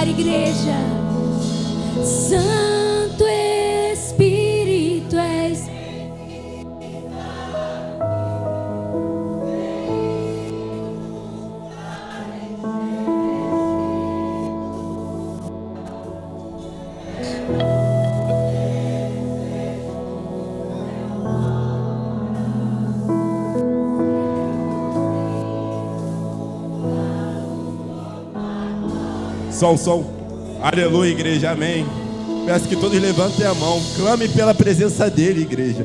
adore, igreja. Santo Espírito és. Som. Aleluia, igreja, amém. Peço que todos levantem a mão. Clame pela presença dele, igreja.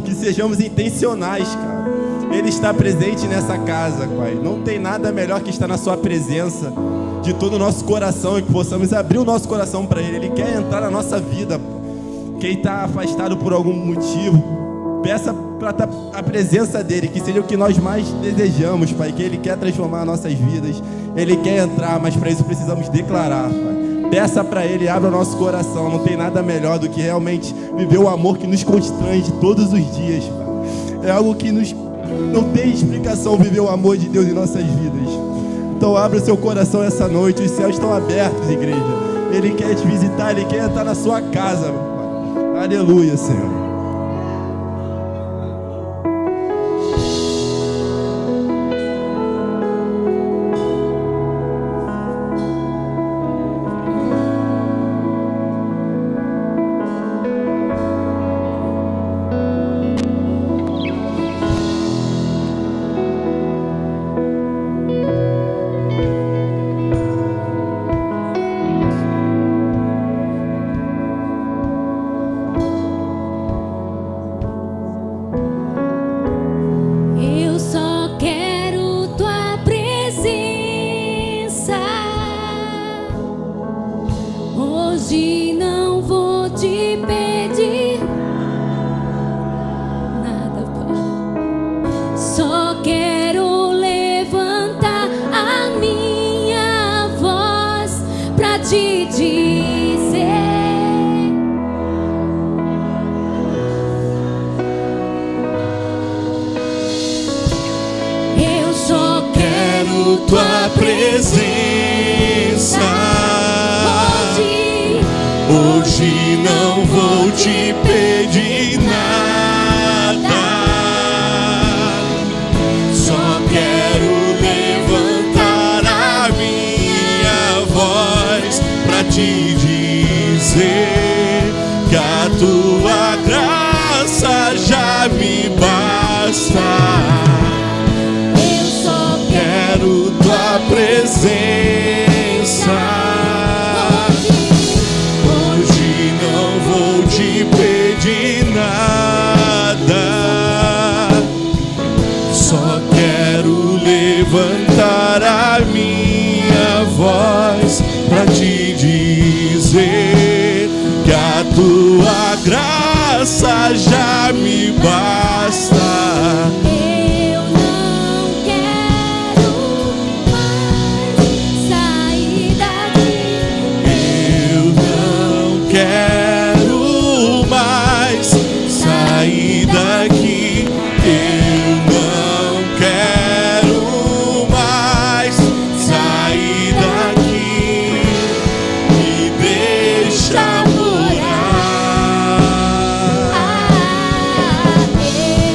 Que sejamos intencionais, cara. Ele está presente nessa casa, Pai. Não tem nada melhor que estar na sua presença, de todo o nosso coração, e que possamos abrir o nosso coração para ele. Ele quer entrar na nossa vida. Quem está afastado por algum motivo, peça para a presença dele, que seja o que nós mais desejamos, Pai. Que ele quer transformar nossas vidas. Ele quer entrar, mas para isso precisamos declarar, Pai. Peça para ele, abra o nosso coração. Não tem nada melhor do que realmente viver o amor que nos constrange todos os dias, Pai. É algo que não tem explicação viver o amor de Deus em nossas vidas. Então abra o seu coração essa noite. Os céus estão abertos, igreja. Ele quer te visitar, ele quer entrar na sua casa, Pai. Aleluia, Senhor. Tua presença. Hoje não vou te pedir nada, só quero levantar a minha voz pra te dizer que a tua graça já me basta. Tua presença. Hoje não vou te pedir nada, só quero levantar a minha voz pra te dizer que a tua graça já me basta. Quero mais sair daqui. Eu não quero mais sair daqui. Me deixa morar.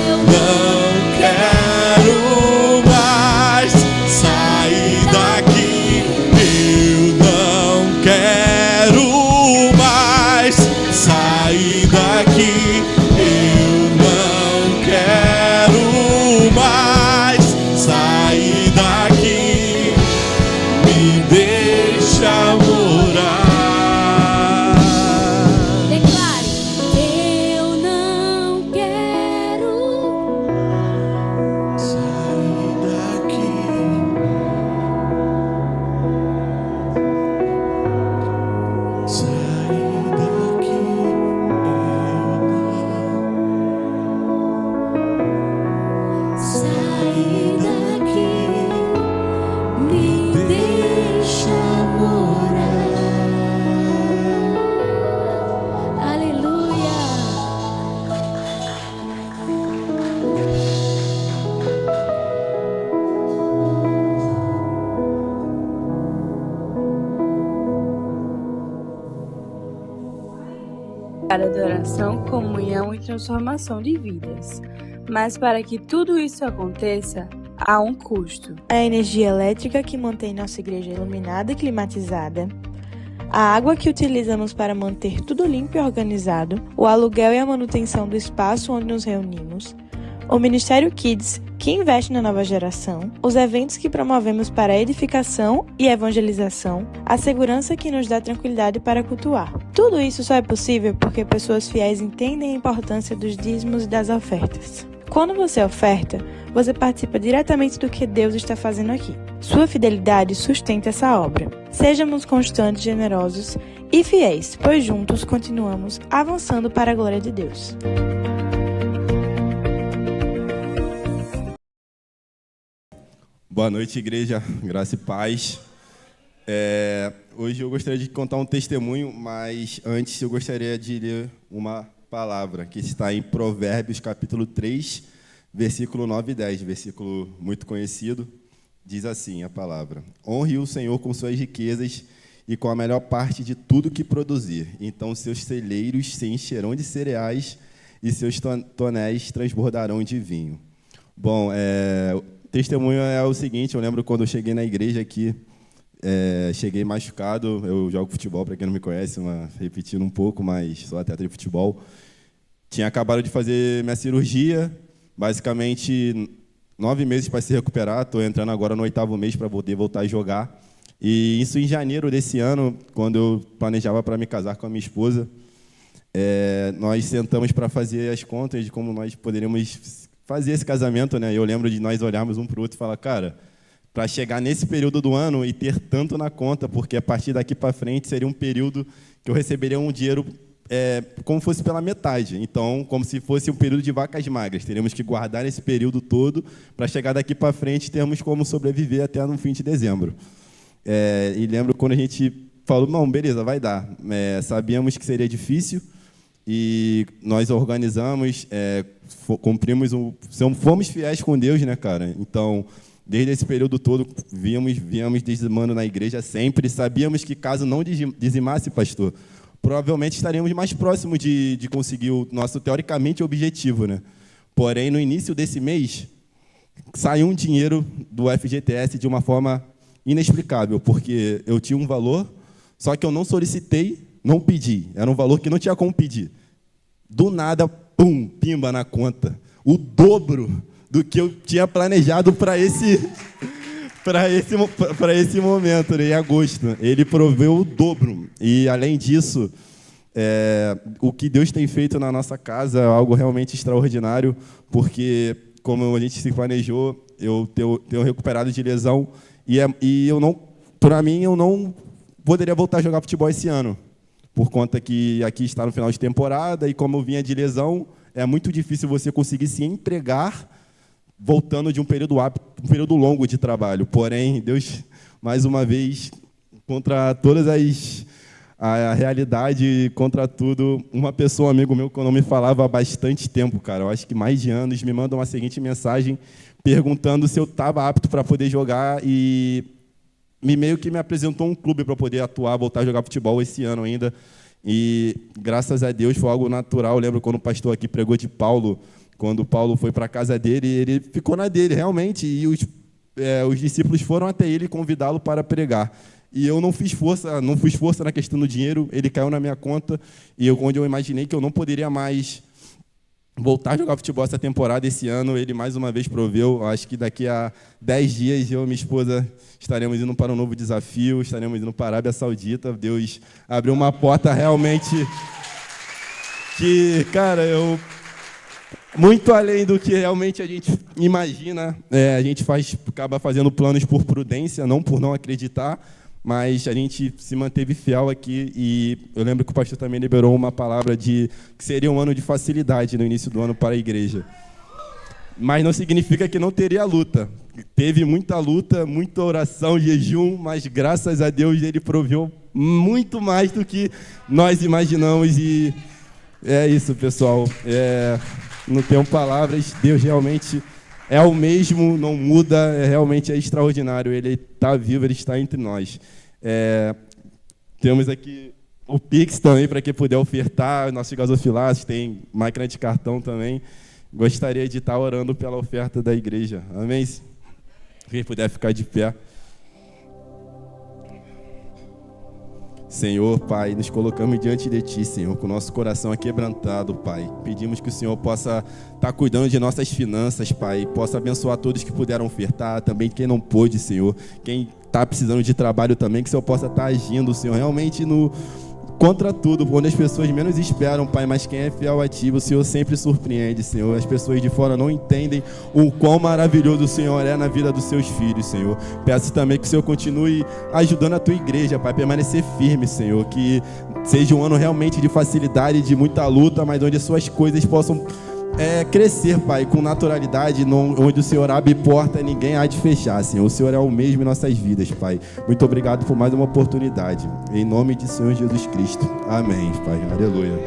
Eu não quero mais sair daqui. Eu não quero para adoração, comunhão e transformação de vidas. Mas para que tudo isso aconteça, há um custo. A energia elétrica que mantém nossa igreja iluminada e climatizada, a água que utilizamos para manter tudo limpo e organizado, o aluguel e a manutenção do espaço onde nos reunimos, o Ministério Kids, que investe na nova geração, os eventos que promovemos para a edificação e evangelização, a segurança que nos dá tranquilidade para cultuar. Tudo isso só é possível porque pessoas fiéis entendem a importância dos dízimos e das ofertas. Quando você oferta, você participa diretamente do que Deus está fazendo aqui. Sua fidelidade sustenta essa obra. Sejamos constantes, generosos e fiéis, pois juntos continuamos avançando para a glória de Deus. Boa noite, igreja. Graça e paz. Hoje eu gostaria de contar um testemunho, mas antes eu gostaria de ler uma palavra que está em Provérbios, capítulo 3, versículo 9 e 10, versículo muito conhecido. Diz assim a palavra: honre o Senhor com suas riquezas e com a melhor parte de tudo que produzir. Então seus celeiros se encherão de cereais e seus tonéis transbordarão de vinho. Bom, o testemunho é o seguinte: eu lembro quando eu cheguei na igreja aqui, cheguei machucado. Eu jogo futebol, para quem não me conhece, repetindo um pouco, mas sou atleta de futebol. Tinha acabado de fazer minha cirurgia, basicamente 9 meses para se recuperar. Estou entrando agora no 8º mês para poder voltar a jogar. E isso em janeiro desse ano, quando eu planejava para me casar com a minha esposa, nós sentamos para fazer as contas de como nós poderíamos fazer esse casamento, né? Eu lembro de nós olharmos um para o outro e falar, cara, para chegar nesse período do ano e ter tanto na conta, porque a partir daqui para frente seria um período que eu receberia um dinheiro como fosse pela metade. Então, como se fosse um período de vacas magras. Teríamos que guardar esse período todo para chegar daqui para frente termos como sobreviver até no fim de dezembro. E lembro quando a gente falou, não, beleza, vai dar. Sabíamos que seria difícil e nós organizamos, cumprimos, fomos fiéis com Deus, né, cara? Então, desde esse período todo, viemos dizimando na igreja sempre. Sabíamos que caso não dizimasse, pastor, provavelmente estaríamos mais próximos de conseguir o nosso, teoricamente, objetivo, né? Porém, no início desse mês, saiu um dinheiro do FGTS de uma forma inexplicável, porque eu tinha um valor, só que eu não solicitei, não pedi. Era um valor que não tinha como pedir. Do nada, pum, pimba na conta. O dobro do que eu tinha planejado para esse momento, né, em agosto. Ele proveu o dobro. E, além disso, o que Deus tem feito na nossa casa é algo realmente extraordinário, porque, como a gente se planejou, eu tenho recuperado de lesão e eu não, para mim, eu não poderia voltar a jogar futebol esse ano, por conta que aqui está no final de temporada e, como eu vinha de lesão, é muito difícil você conseguir se empregar voltando de um período longo de trabalho. Porém, Deus, mais uma vez, contra todas a realidade, contra tudo, uma pessoa, um amigo meu, que eu não me falava há bastante tempo, cara, eu acho que mais de anos, me manda uma seguinte mensagem perguntando se eu estava apto para poder jogar e meio que me apresentou um clube para poder atuar, voltar a jogar futebol esse ano ainda. E, graças a Deus, foi algo natural. Eu lembro quando o pastor aqui pregou de Paulo, quando Paulo foi para a casa dele, ele ficou na dele, realmente, e os discípulos foram até ele convidá-lo para pregar. E eu não fiz força na questão do dinheiro, ele caiu na minha conta, e onde eu imaginei que eu não poderia mais voltar a jogar futebol essa temporada, esse ano, ele mais uma vez proveu. Acho que daqui a 10 dias eu e minha esposa estaremos indo para um novo desafio, estaremos indo para a Arábia Saudita. Deus abriu uma porta realmente que, cara, muito além do que realmente a gente imagina. A gente acaba fazendo planos por prudência, não por não acreditar, mas a gente se manteve fiel aqui. E eu lembro que o pastor também liberou uma palavra que seria um ano de facilidade no início do ano para a igreja. Mas não significa que não teria luta. Teve muita luta, muita oração, jejum, mas graças a Deus ele proveu muito mais do que nós imaginamos. E é isso, pessoal. Não tenho palavras. Deus realmente é o mesmo, não muda, realmente é extraordinário. Ele está vivo, ele está entre nós. Temos aqui o Pix também, para quem puder ofertar, nossos gasofilados, tem máquina de cartão também. Gostaria de estar orando pela oferta da igreja. Amém? Quem puder ficar de pé. Senhor, Pai, nos colocamos diante de Ti, Senhor, com o nosso coração aquebrantado, Pai. Pedimos que o Senhor possa estar cuidando de nossas finanças, Pai. Possa abençoar todos que puderam ofertar, também quem não pôde, Senhor. Quem está precisando de trabalho também, que o Senhor possa estar agindo, Senhor, realmente contra tudo, onde as pessoas menos esperam, Pai, mas quem é fiel a Ti, o Senhor sempre surpreende, Senhor. As pessoas de fora não entendem o quão maravilhoso o Senhor é na vida dos seus filhos, Senhor. Peço também que o Senhor continue ajudando a Tua igreja, Pai, permanecer firme, Senhor. Que seja um ano realmente de facilidade, de muita luta, mas onde as suas coisas possam crescer, Pai, com naturalidade, onde o Senhor abre porta e ninguém há de fechar, Senhor. O Senhor é o mesmo em nossas vidas, Pai. Muito obrigado por mais uma oportunidade. Em nome de Senhor Jesus Cristo. Amém, Pai. Aleluia.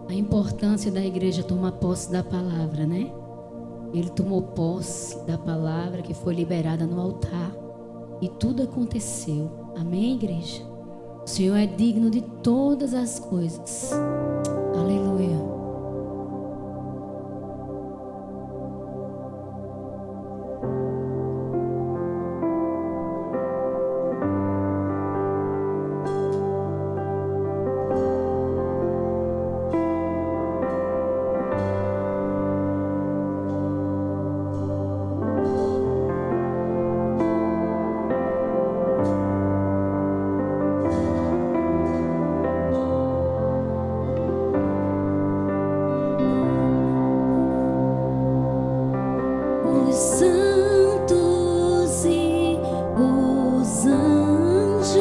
A importância da igreja tomar posse da palavra, né? Ele tomou posse da palavra que foi liberada no altar e tudo aconteceu. Amém, igreja? O Senhor é digno de todas as coisas. Aleluia. Os santos e os anjos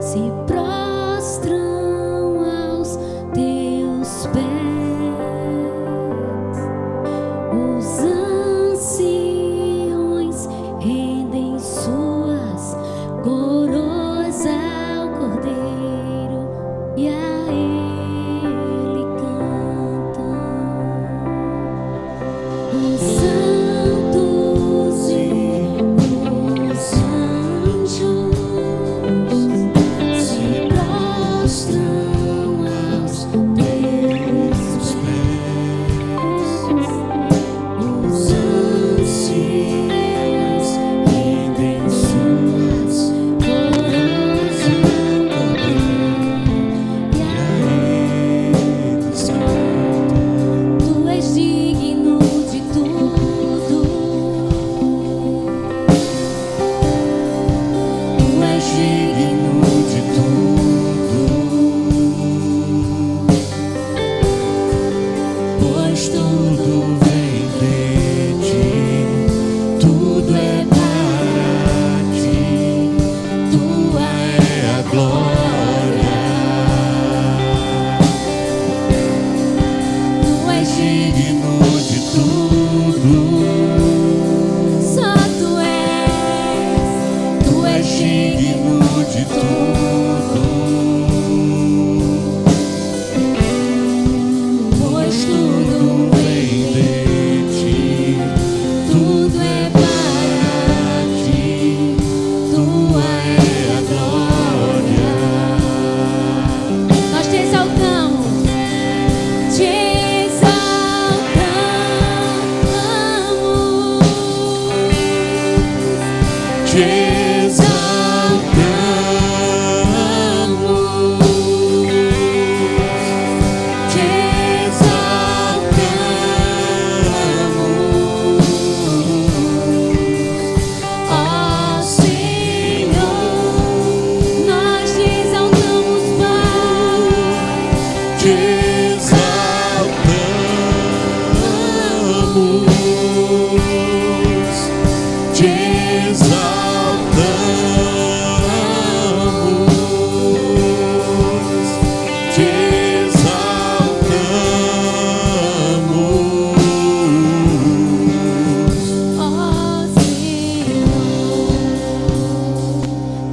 se prostram aos teus pés. Os anciões rendem suas coroas ao Cordeiro e a Ele cantam. Os santos e os anjos se prostram aos teus pés. Os anciões rendem suas coroas ao Cordeiro e a eles cantam. Tu és digno de tudo. Tu és digno de tudo. Pois tudo vem de ti, tudo é para ti, tua é a glória. Tu és digno de tudo. Só tu és digno de tudo. Pois tudo vem de ti, tudo é para ti, tua é a glória. Nós te exaltamos, te exaltamos, te exaltamos.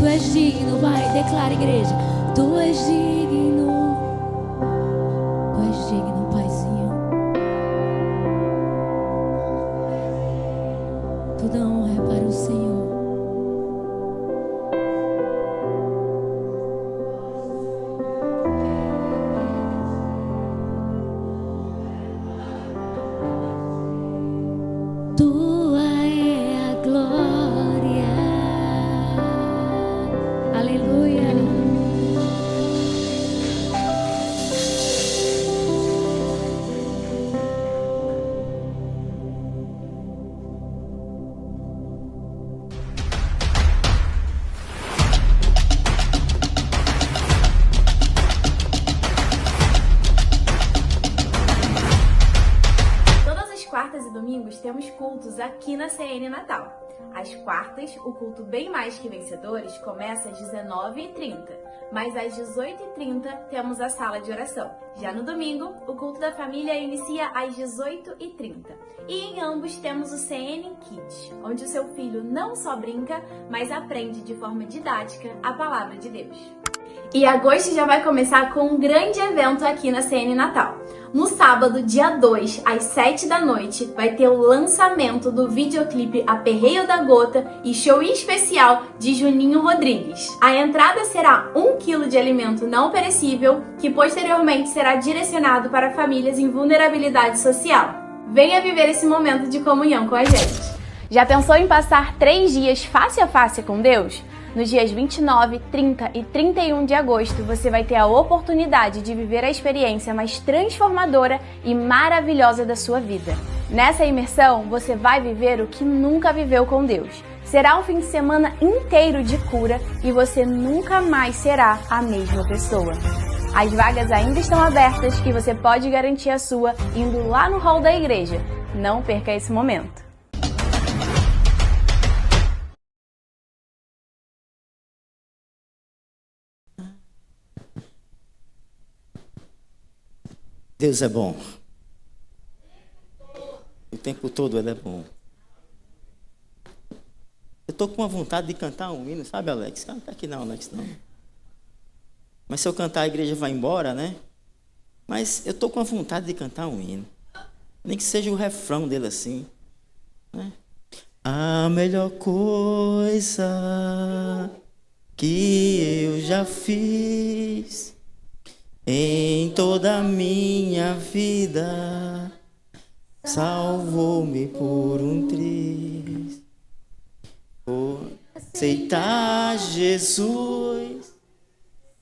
és digno, vai, declara, igreja. Tu és digno. Tu és digno, Paizinho. Toda honra é para o Senhor. Tua é a glória. Aleluia. Todas as quartas e domingos temos cultos aqui na CN Natal. Às quartas, o culto Bem Mais Que Vencedores começa às 19h30, mas às 18h30 temos a sala de oração. Já no domingo, o culto da família inicia às 18h30. E em ambos temos o CN Kids, onde o seu filho não só brinca, mas aprende de forma didática a palavra de Deus. E agosto já vai começar com um grande evento aqui na CN Natal. No sábado, dia 2, às 7 da noite, vai ter o lançamento do videoclipe Aperreio da Gota e show especial de Juninho Rodrigues. A entrada será 1 kg de alimento não perecível, que posteriormente será direcionado para famílias em vulnerabilidade social. Venha viver esse momento de comunhão com a gente. Já pensou em passar 3 dias face a face com Deus? Nos dias 29, 30 e 31 de agosto, você vai ter a oportunidade de viver a experiência mais transformadora e maravilhosa da sua vida. Nessa imersão, você vai viver o que nunca viveu com Deus. Será um fim de semana inteiro de cura e você nunca mais será a mesma pessoa. As vagas ainda estão abertas e você pode garantir a sua indo lá no hall da igreja. Não perca esse momento. Deus é bom. O tempo todo Ele é bom. Eu estou com uma vontade de cantar um hino, sabe, Alex? Canta aqui não, Alex, não. Mas se eu cantar, a igreja vai embora, né? Mas eu estou com a vontade de cantar um hino. Nem que seja o refrão dele assim, né? A melhor coisa que eu já fiz em toda a minha vida, salvou-me por um triz. Por aceitar Jesus,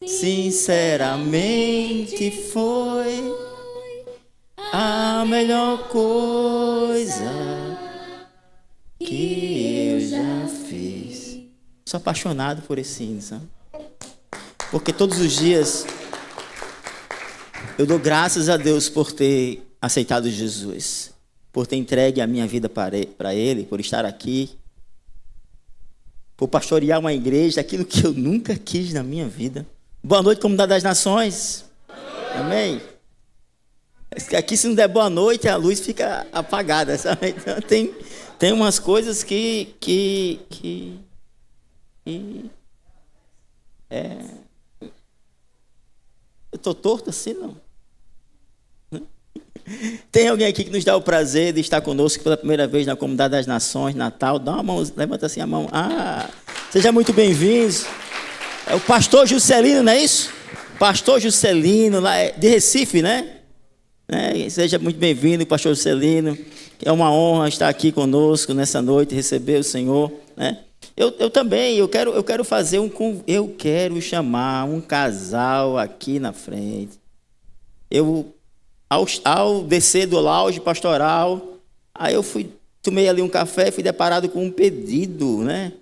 sinceramente foi a melhor coisa que eu já fiz. Sou apaixonado por esse hino, sabe? Porque todos os dias eu dou graças a Deus por ter aceitado Jesus, por ter entregue a minha vida para Ele, por estar aqui, por pastorear uma igreja, aquilo que eu nunca quis na minha vida. Boa noite, Comunidade das Nações. Amém? Aqui, se não der boa noite, a luz fica apagada, sabe? Então, tem umas coisas que eu estou torto assim, não? Tem alguém aqui que nos dá o prazer de estar conosco pela primeira vez na Comunidade das Nações, Natal? Dá uma mão, levanta assim a mão. Seja muito bem-vindos. É o pastor Juscelino, não é isso? Pastor Juscelino, lá de Recife, né? Seja muito bem-vindo, pastor Juscelino. É uma honra estar aqui conosco nessa noite, receber o Senhor, né? Eu também, eu quero fazer eu quero chamar um casal aqui na frente. Ao descer do lounge pastoral, aí eu tomei ali um café e fui deparado com um pedido, né?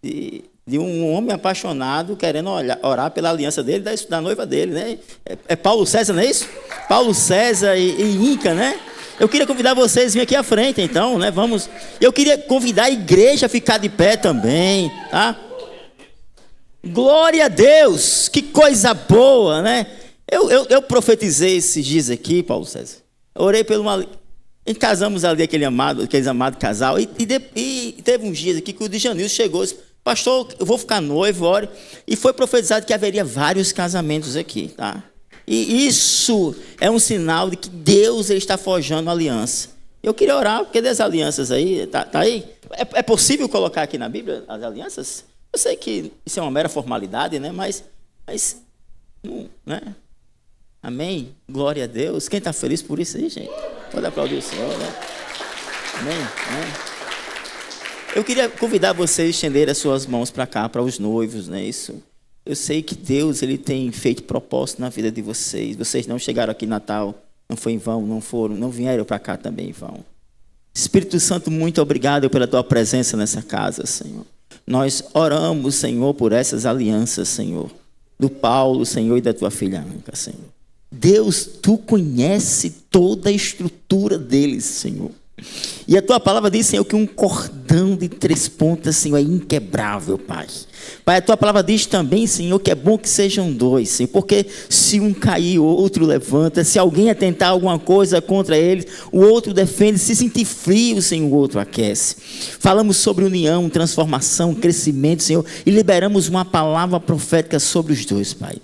De um homem apaixonado querendo orar pela aliança dele, da noiva dele, né? É Paulo César, não é isso? Paulo César e Inca, né? Eu queria convidar vocês a vir aqui à frente, então, né? Vamos. Eu queria convidar a igreja a ficar de pé também, tá? Glória a Deus, que coisa boa, né? Eu profetizei esses dias aqui, Paulo César. Orei por uma. E casamos ali aqueles amados casal. E teve uns dias aqui que o Djanilson chegou. pastor, eu vou ficar noivo, ore. E foi profetizado que haveria vários casamentos aqui, tá? E isso é um sinal de que Deus ele está forjando uma aliança. Eu queria orar, porque das alianças aí, tá aí? É possível colocar aqui na Bíblia as alianças? Eu sei que isso é uma mera formalidade, né? Mas né? Amém? Glória a Deus. Quem está feliz por isso aí, gente? Pode aplaudir o Senhor, né? Amém? Amém? Eu queria convidar vocês a estender as suas mãos para cá, para os noivos, né? Isso. Eu sei que Deus ele tem feito propósito na vida de vocês. Vocês não chegaram aqui em Natal, não foi em vão, não vieram para cá também em vão. Espírito Santo, muito obrigado pela tua presença nessa casa, Senhor. Nós oramos, Senhor, por essas alianças, Senhor, do Paulo, Senhor, e da tua filha Anca, Senhor. Deus, tu conhece toda a estrutura deles, Senhor. E a tua palavra diz, Senhor, que um cordão de 3 pontas, Senhor, é inquebrável, Pai. Pai, a tua palavra diz também, Senhor, que é bom que sejam 2, Senhor, porque se um cair, o outro levanta. Se alguém atentar alguma coisa contra eles, o outro defende. Se sentir frio, Senhor, o outro aquece. Falamos sobre união, transformação, crescimento, Senhor, e liberamos uma palavra profética sobre os 2, Pai.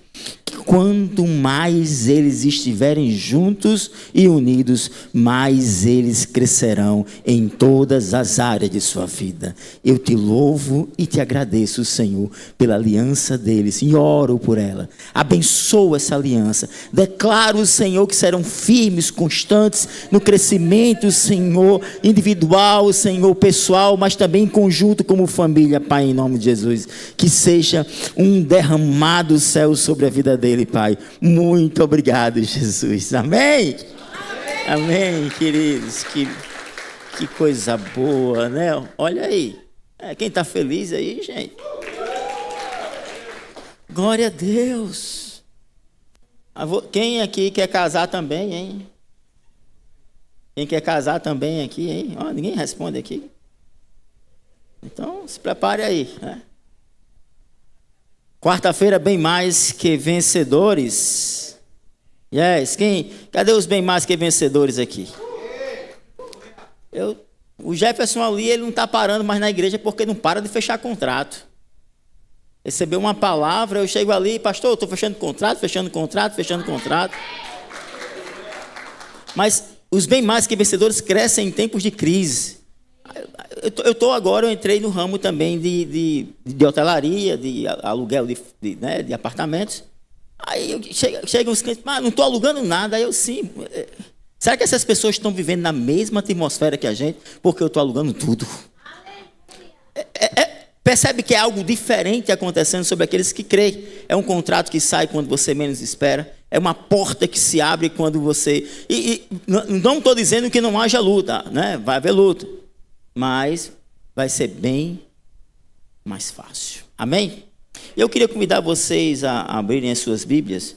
Quanto mais eles estiverem juntos e unidos, mais eles crescerão em todas as áreas de sua vida. Eu te louvo e te agradeço, Senhor, pela aliança deles e oro por ela. Abençoa essa aliança. Declaro, Senhor, que serão firmes, constantes no crescimento, Senhor, individual, Senhor, pessoal, mas também em conjunto como família, Pai, em nome de Jesus. Que seja um derramado céu sobre a vida deles, Pai. Muito obrigado, Jesus. Amém? Amém, queridos. Que coisa boa, né? Olha aí. Quem está feliz aí, gente? Glória a Deus. Quem aqui quer casar também, hein? Quem quer casar também aqui, hein? Ninguém responde aqui. Então, se prepare aí, né? Quarta-feira, bem mais que vencedores. Yes. Cadê os bem mais que vencedores aqui? O Jefferson ali, ele não está parando mais na igreja porque não para de fechar contrato. Recebeu uma palavra, eu chego ali, pastor, eu estou fechando contrato. Mas os bem mais que vencedores crescem em tempos de crise. Eu entrei no ramo também de hotelaria, de aluguel de apartamentos. Aí chegam os clientes, mas não estou alugando nada. Aí eu, sim. Será que essas pessoas estão vivendo na mesma atmosfera que a gente? Porque eu estou alugando tudo. Percebe que é algo diferente acontecendo sobre aqueles que creem. É um contrato que sai quando você menos espera. É uma porta que se abre quando você... não estou dizendo que não haja luta, né? Vai haver luta. Mas vai ser bem mais fácil. Amém? Eu queria convidar vocês a abrirem as suas Bíblias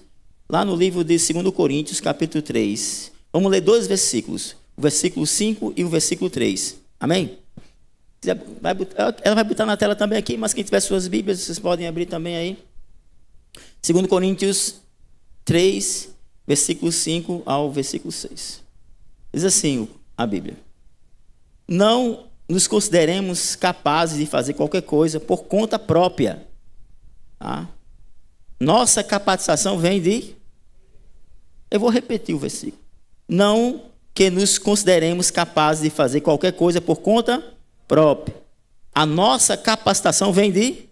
lá no livro de 2 Coríntios, capítulo 3. Vamos ler 2 versículos, o versículo 5 e o versículo 3. Amém? Ela vai botar na tela também aqui, mas quem tiver suas Bíblias, vocês podem abrir também aí. 2 Coríntios 3, versículo 5 ao versículo 6. Diz assim a Bíblia: não nos consideremos capazes de fazer qualquer coisa por conta própria. Tá? Nossa capacitação vem de... Eu vou repetir o versículo. Não que nos consideremos capazes de fazer qualquer coisa por conta própria. A nossa capacitação vem de...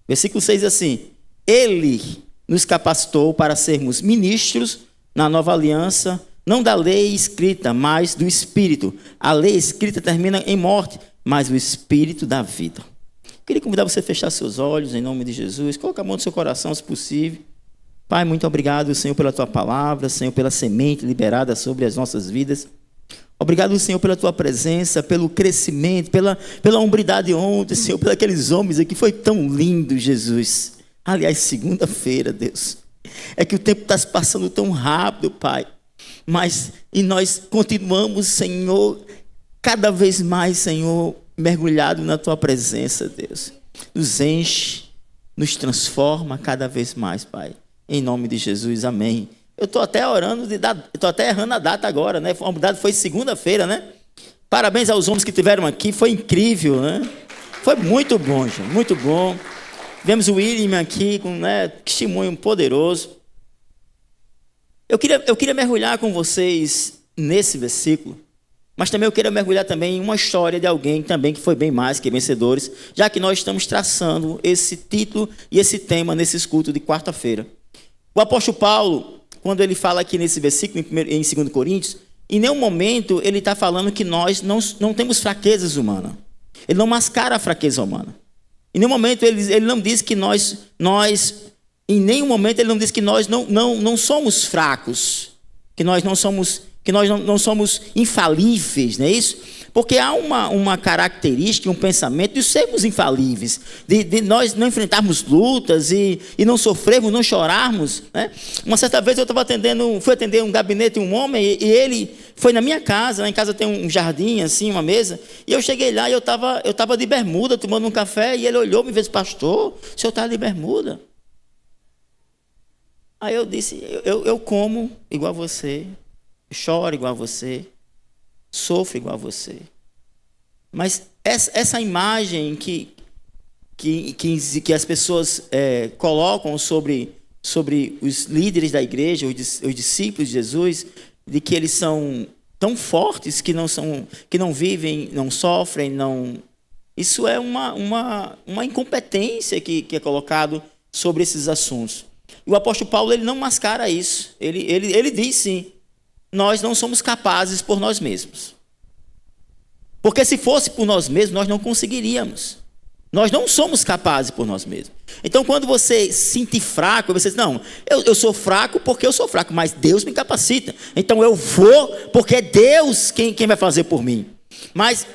Versículo 6 assim: Ele nos capacitou para sermos ministros na nova aliança, não da lei escrita, mas do Espírito. A lei escrita termina em morte, mas o Espírito dá vida. Queria convidar você a fechar seus olhos em nome de Jesus. Coloque a mão no seu coração, se possível. Pai, muito obrigado, Senhor, pela tua palavra, Senhor, pela semente liberada sobre as nossas vidas. Obrigado, Senhor, pela tua presença, pelo crescimento, pela hombridade ontem, Senhor, pelos aqueles homens aqui. Foi tão lindo, Jesus. Aliás, segunda-feira, Deus. É que o tempo está se passando tão rápido, Pai. E nós continuamos, Senhor, cada vez mais, Senhor, mergulhado na tua presença, Deus. Nos enche, nos transforma cada vez mais, Pai. Em nome de Jesus, amém. Eu estou até estou até errando a data agora, né? A data foi segunda-feira, né? Parabéns aos homens que estiveram aqui, foi incrível, né? Foi muito bom, gente, muito bom. Vemos o William aqui com testemunho poderoso. Eu queria mergulhar com vocês nesse versículo, mas também eu queria mergulhar também em uma história de alguém também que foi bem mais que vencedores, já que nós estamos traçando esse título e esse tema nesses cultos de quarta-feira. O apóstolo Paulo, quando ele fala aqui nesse versículo, em 2 Coríntios, em nenhum momento ele está falando que nós não temos fraquezas humanas. Ele não mascara a fraqueza humana. Em nenhum momento ele não diz que em nenhum momento ele não diz que nós não somos fracos, que nós não somos infalíveis, não é isso? Porque há uma característica, um pensamento de sermos infalíveis, de nós não enfrentarmos lutas e não sofrermos, não chorarmos, né? Uma certa vez eu fui atender um gabinete de um homem e ele foi na minha casa. Lá em casa tem um jardim, assim, uma mesa, e eu cheguei lá e eu estava de bermuda, tomando um café, e ele olhou e me disse: pastor, o senhor está de bermuda? Aí eu disse: eu como igual a você, choro igual a você, sofro igual a você. Mas essa imagem que as pessoas colocam sobre os líderes da igreja, os discípulos de Jesus, de que eles são tão fortes que não vivem, não sofrem, isso é uma incompetência que é colocado sobre esses assuntos. E o apóstolo Paulo, ele não mascara isso. Ele diz sim: nós não somos capazes por nós mesmos. Porque se fosse por nós mesmos, nós não conseguiríamos. Nós não somos capazes por nós mesmos. Então, quando você se sentir fraco, você diz: não, eu sou fraco porque eu sou fraco, mas Deus me capacita. Então eu vou porque é Deus quem vai fazer por mim. Mas,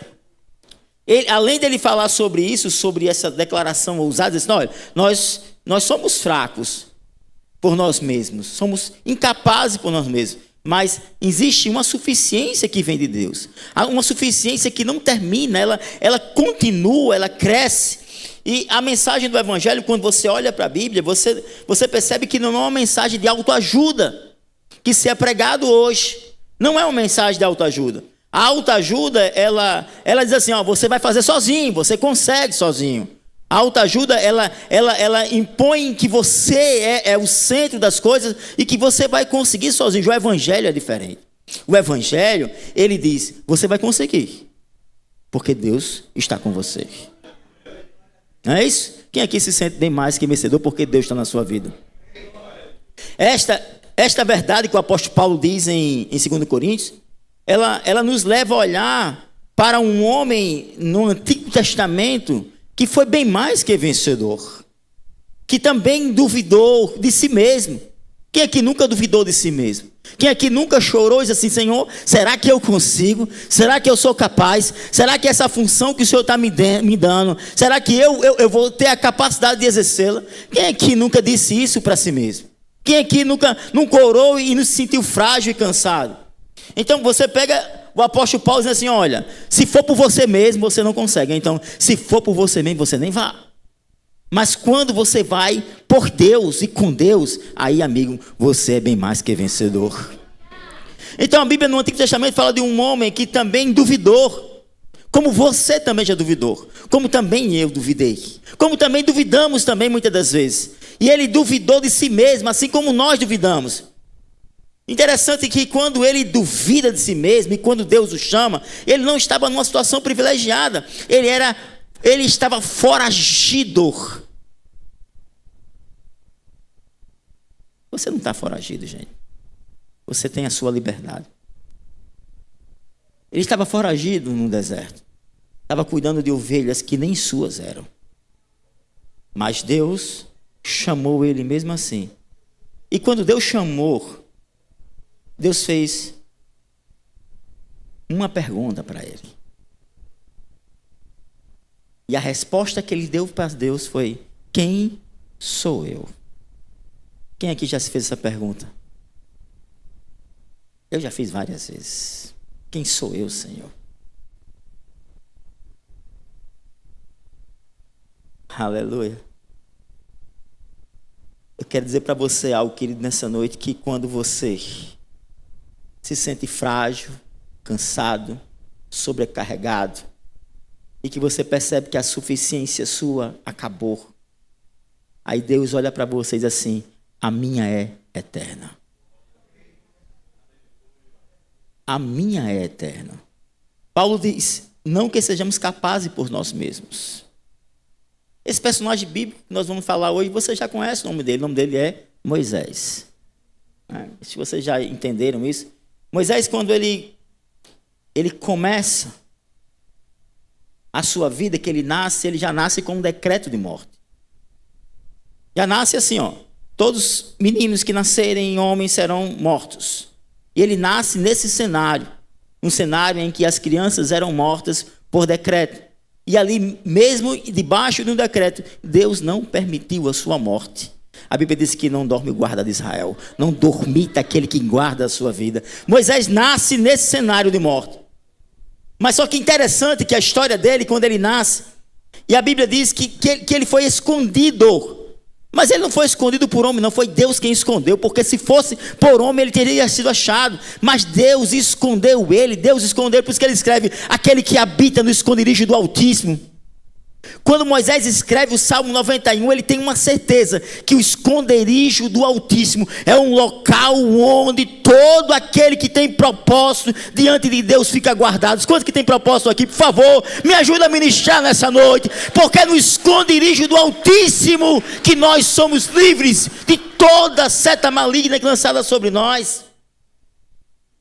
além dele falar sobre isso, sobre essa declaração ousada, ele diz: não, olha, nós somos fracos por nós mesmos, somos incapazes por nós mesmos. Mas existe uma suficiência que vem de Deus. Uma suficiência que não termina, ela continua, ela cresce. E a mensagem do Evangelho, quando você olha para a Bíblia, você percebe que não é uma mensagem de autoajuda que se é pregado hoje. Não é uma mensagem de autoajuda. A autoajuda, ela diz assim: ó, você vai fazer sozinho, você consegue sozinho. A autoajuda, ela impõe que você é o centro das coisas e que você vai conseguir sozinho. O Evangelho é diferente. O Evangelho, ele diz: você vai conseguir, porque Deus está com você. Não é isso? Quem aqui se sente bem mais que vencedor porque Deus está na sua vida? Esta verdade que o apóstolo Paulo diz em 2 Coríntios, ela nos leva a olhar para um homem no Antigo Testamento que foi bem mais que vencedor, que também duvidou de si mesmo. Quem aqui nunca duvidou de si mesmo? Quem aqui nunca chorou e disse assim: Senhor, será que eu consigo? Será que eu sou capaz? Será que essa função que o Senhor está me dando, será que eu vou ter a capacidade de exercê-la? Quem aqui nunca disse isso para si mesmo? Quem aqui nunca orou e não se sentiu frágil e cansado? Então você pega o apóstolo Paulo dizendo assim: olha, se for por você mesmo, você não consegue. Então, se for por você mesmo, você nem vá. Mas quando você vai por Deus e com Deus, aí, amigo, você é bem mais que vencedor. Então a Bíblia no Antigo Testamento fala de um homem que também duvidou, como você também já duvidou, como também eu duvidei, como também duvidamos também muitas das vezes. E ele duvidou de si mesmo, assim como nós duvidamos. Interessante que quando ele duvida de si mesmo e quando Deus o chama, ele não estava numa situação privilegiada, ele estava foragido. Você não está foragido, gente. Você tem a sua liberdade. Ele estava foragido no deserto. Estava cuidando de ovelhas que nem suas eram. Mas Deus chamou ele mesmo assim. E quando Deus chamou, Deus fez uma pergunta para ele. E a resposta que ele deu para Deus foi: quem sou eu? Quem aqui já se fez essa pergunta? Eu já fiz várias vezes. Quem sou eu, Senhor? Aleluia. Eu quero dizer para você algo, querido, nessa noite, que quando você se sente frágil, cansado, sobrecarregado, e que você percebe que a suficiência sua acabou. Aí Deus olha para você e diz assim: a minha é eterna. A minha é eterna. Paulo diz, não que sejamos capazes por nós mesmos. Esse personagem bíblico que nós vamos falar hoje, você já conhece o nome dele é Moisés. Se vocês já entenderam isso. Moisés, quando ele começa a sua vida, que ele já nasce com um decreto de morte. Já nasce assim, todos os meninos que nascerem homens serão mortos. E ele nasce nesse cenário, um cenário em que as crianças eram mortas por decreto. E ali, mesmo debaixo do decreto, Deus não permitiu a sua morte. A Bíblia diz que não dorme o guarda de Israel, não dormita aquele que guarda a sua vida. Moisés nasce nesse cenário de morte. Mas só que interessante que a história dele, quando ele nasce, e a Bíblia diz que ele foi escondido. Mas ele não foi escondido por homem, não, foi Deus quem escondeu, porque se fosse por homem ele teria sido achado, mas Deus escondeu ele, por isso que ele escreve, aquele que habita no esconderijo do Altíssimo. Quando Moisés escreve o Salmo 91, ele tem uma certeza que o esconderijo do Altíssimo é um local onde todo aquele que tem propósito diante de Deus fica guardado. Quantos que tem propósito aqui, por favor, me ajuda a ministrar nessa noite, porque é no esconderijo do Altíssimo que nós somos livres de toda seta maligna lançada sobre nós.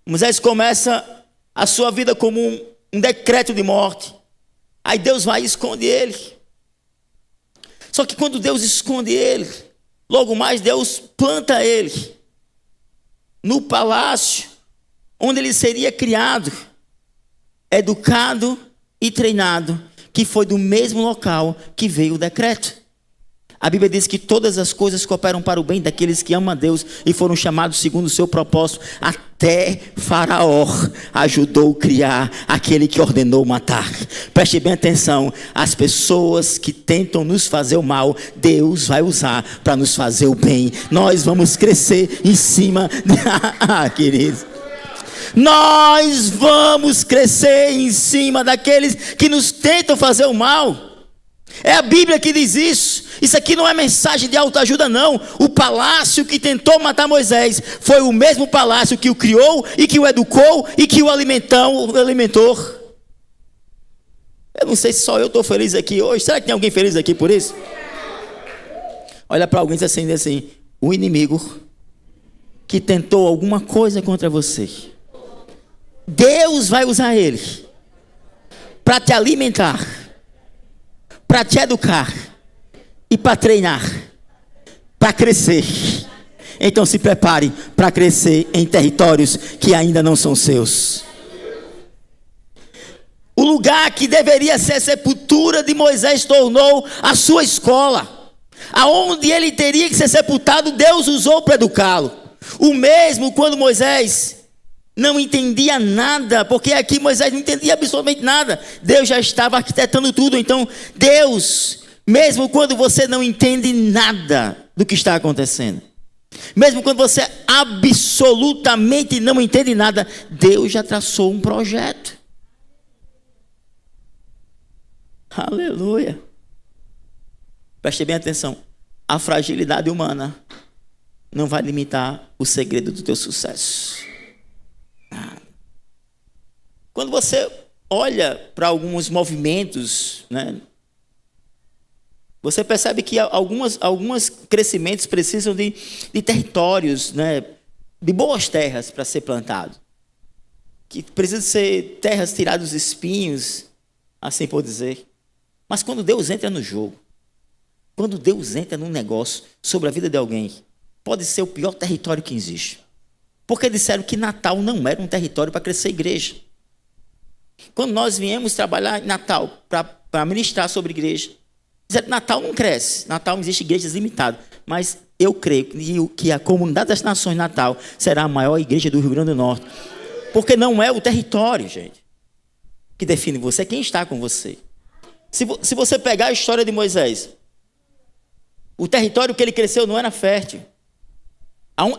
Moisés começa a sua vida como um decreto de morte. Aí Deus vai e esconde ele. Só que quando Deus esconde ele, logo mais Deus planta ele no palácio onde ele seria criado, educado e treinado, que foi do mesmo local que veio o decreto. A Bíblia diz que todas as coisas cooperam para o bem daqueles que amam a Deus e foram chamados segundo o seu propósito. Até Faraó ajudou a criar aquele que ordenou matar. Preste bem atenção, as pessoas que tentam nos fazer o mal, Deus vai usar para nos fazer o bem. Nós vamos crescer em cima, queridos. Nós vamos crescer em cima daqueles que nos tentam fazer o mal. É a Bíblia que diz isso. Isso aqui não é mensagem de autoajuda, não. O palácio que tentou matar Moisés foi o mesmo palácio que o criou e que o educou e que o alimentou. Eu não sei se só eu estou feliz aqui hoje. Será que tem alguém feliz aqui por isso? Olha para alguém e diz assim: o inimigo que tentou alguma coisa contra você, Deus vai usar ele para te alimentar, para te educar e para treinar, para crescer. Então se prepare para crescer em territórios que ainda não são seus. O lugar que deveria ser a sepultura de Moisés tornou a sua escola. Aonde ele teria que ser sepultado, Deus usou para educá-lo. O mesmo quando Moisés não entendia nada, porque aqui Moisés não entendia absolutamente nada. Deus já estava arquitetando tudo. Então Deus, mesmo quando você não entende nada do que está acontecendo, mesmo quando você absolutamente não entende nada, Deus já traçou um projeto. Aleluia. Preste bem atenção. A fragilidade humana não vai limitar o segredo do teu sucesso. Quando você olha para alguns movimentos, né, você percebe que alguns crescimentos precisam de territórios, né, de boas terras para ser plantado. Que precisam ser terras tiradas dos espinhos, assim por dizer. Mas quando Deus entra no jogo, quando Deus entra num negócio sobre a vida de alguém, pode ser o pior território que existe. Porque disseram que Natal não era um território para crescer igreja. Quando nós viemos trabalhar em Natal para ministrar sobre igreja, disseram que Natal não cresce. Natal existe igrejas limitadas. Mas eu creio que a Comunidade das Nações Natal será a maior igreja do Rio Grande do Norte. Porque não é o território, gente, que define você, é quem está com você. Se você pegar a história de Moisés, o território que ele cresceu não era fértil.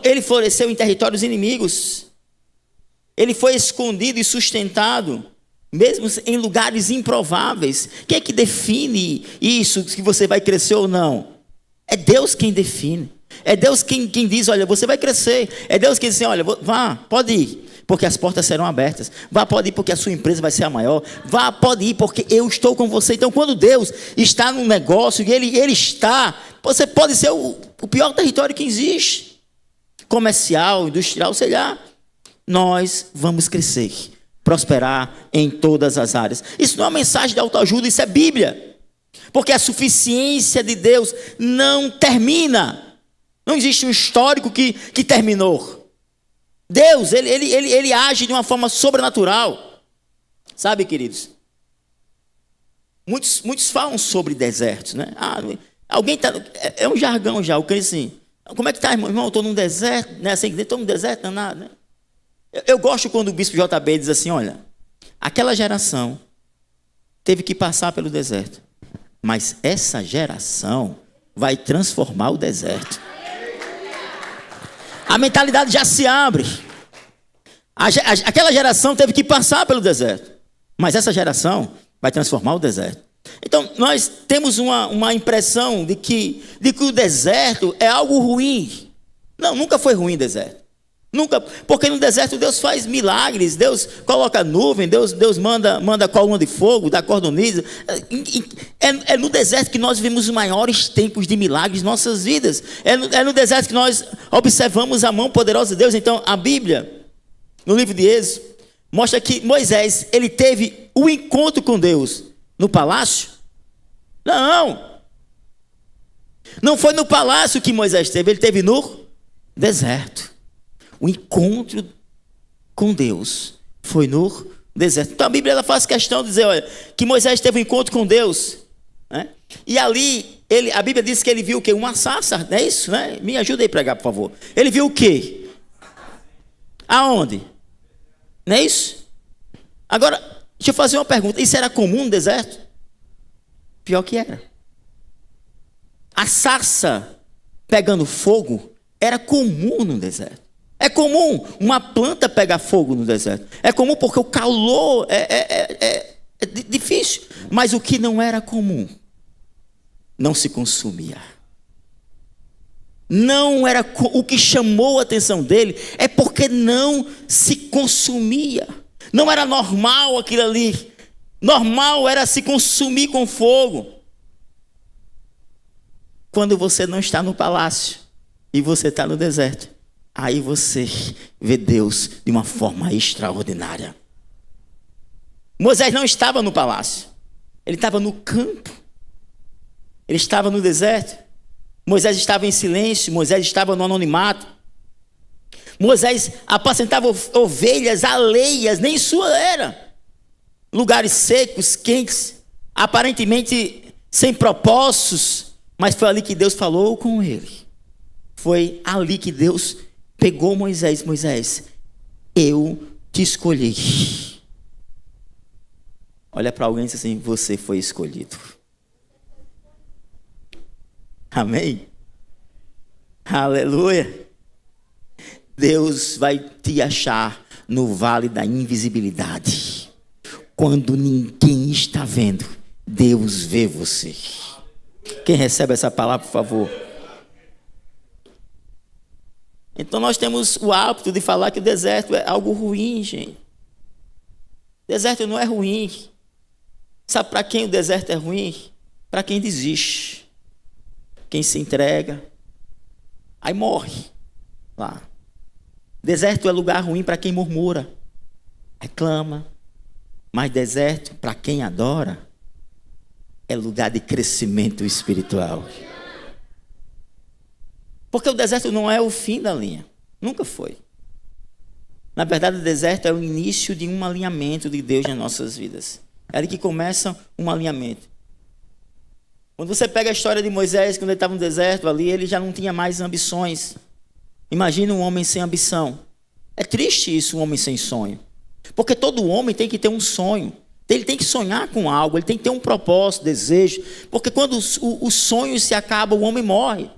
Ele floresceu em territórios inimigos. Ele foi escondido e sustentado mesmo em lugares improváveis. Quem é que define isso, que você vai crescer ou não? É Deus quem define. É Deus quem diz, olha, você vai crescer. É Deus quem diz, olha, vá, pode ir, porque as portas serão abertas. Vá, pode ir, porque a sua empresa vai ser a maior. Vá, pode ir, porque eu estou com você. Então, quando Deus está num negócio e Ele está, você pode ser o pior território que existe. Comercial, industrial, sei lá. Nós vamos crescer, prosperar em todas as áreas. Isso não é uma mensagem de autoajuda, isso é Bíblia. Porque a suficiência de Deus não termina. Não existe um histórico que terminou. Deus, ele age de uma forma sobrenatural. Sabe, queridos? Muitos falam sobre desertos, né? Alguém está... É um jargão já, o crente assim... Como é que está, irmão? Eu estou num deserto, né? Assim, estou num deserto, não é nada, né? Eu gosto quando o bispo JB diz assim, olha, aquela geração teve que passar pelo deserto, mas essa geração vai transformar o deserto. A mentalidade já se abre. Aquela geração teve que passar pelo deserto, mas essa geração vai transformar o deserto. Então, nós temos uma impressão de que o deserto é algo ruim. Não, nunca foi ruim o deserto. Nunca, porque no deserto Deus faz milagres, Deus coloca nuvem, Deus manda coluna de fogo, dá cordoniza. É no deserto que nós vivemos os maiores tempos de milagres em nossas vidas. É no deserto que nós observamos a mão poderosa de Deus. Então, a Bíblia, no livro de Êxodo, mostra que Moisés, ele teve um encontro com Deus no palácio. Não foi no palácio que Moisés teve, ele teve no deserto. O encontro com Deus foi no deserto. Então a Bíblia ela faz questão de dizer, olha, que Moisés teve um encontro com Deus, né? E ali, a Bíblia diz que ele viu o quê? Uma sarça, não é isso? Né? Me ajuda aí a pregar, por favor. Ele viu o quê? Aonde? Não é isso? Agora, deixa eu fazer uma pergunta. Isso era comum no deserto? Pior que era. A sarça pegando fogo era comum no deserto. É comum uma planta pegar fogo no deserto. É comum porque o calor é difícil. Mas o que não era comum, não se consumia. Não era o que chamou a atenção dele é porque não se consumia. Não era normal aquilo ali. Normal era se consumir com fogo. Quando você não está no palácio e você está no deserto, aí você vê Deus de uma forma extraordinária. Moisés não estava no palácio. Ele estava no campo. Ele estava no deserto. Moisés estava em silêncio. Moisés estava no anonimato. Moisés apacentava ovelhas alheias, nem sua era. Lugares secos, quentes, aparentemente sem propósitos. Mas foi ali que Deus falou com ele. Foi ali que Deus pegou Moisés. Moisés, eu te escolhi. Olha para alguém e diz assim, você foi escolhido. Amém? Aleluia. Deus vai te achar no vale da invisibilidade. Quando ninguém está vendo, Deus vê você. Quem recebe essa palavra, por favor? Então nós temos o hábito de falar que o deserto é algo ruim, gente. Deserto não é ruim. Sabe para quem o deserto é ruim? Para quem desiste. Quem se entrega. Aí morre lá. Deserto é lugar ruim para quem murmura, reclama. Mas deserto, para quem adora, é lugar de crescimento espiritual. Porque o deserto não é o fim da linha. Nunca foi. Na verdade, o deserto é o início de um alinhamento de Deus nas nossas vidas. É ali que começa um alinhamento. Quando você pega a história de Moisés, quando ele estava no deserto ali, ele já não tinha mais ambições. Imagina um homem sem ambição. É triste isso, um homem sem sonho. Porque todo homem tem que ter um sonho. Ele tem que sonhar com algo, ele tem que ter um propósito, desejo. Porque quando os sonhos se acabam, o homem morre.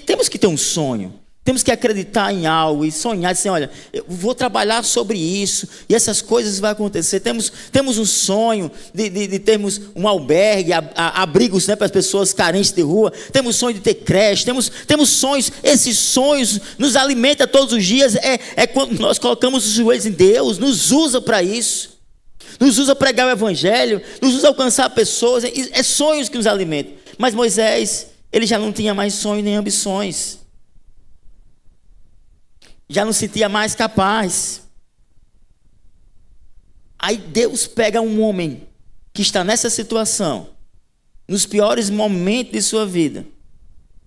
Temos que ter um sonho. Temos que acreditar em algo e sonhar, assim, olha, eu vou trabalhar sobre isso e essas coisas vão acontecer. Temos um sonho de termos um albergue, abrigos, né, para as pessoas carentes de rua. Temos sonho de ter creche, temos sonhos. Esses sonhos nos alimentam todos os dias. É quando nós colocamos os joelhos em Deus, nos usa para isso. Nos usa para pregar o evangelho, nos usa alcançar pessoas. É sonhos que nos alimentam. Mas Moisés, ele já não tinha mais sonhos nem ambições. Já não se sentia mais capaz. Aí Deus pega um homem que está nessa situação, nos piores momentos de sua vida.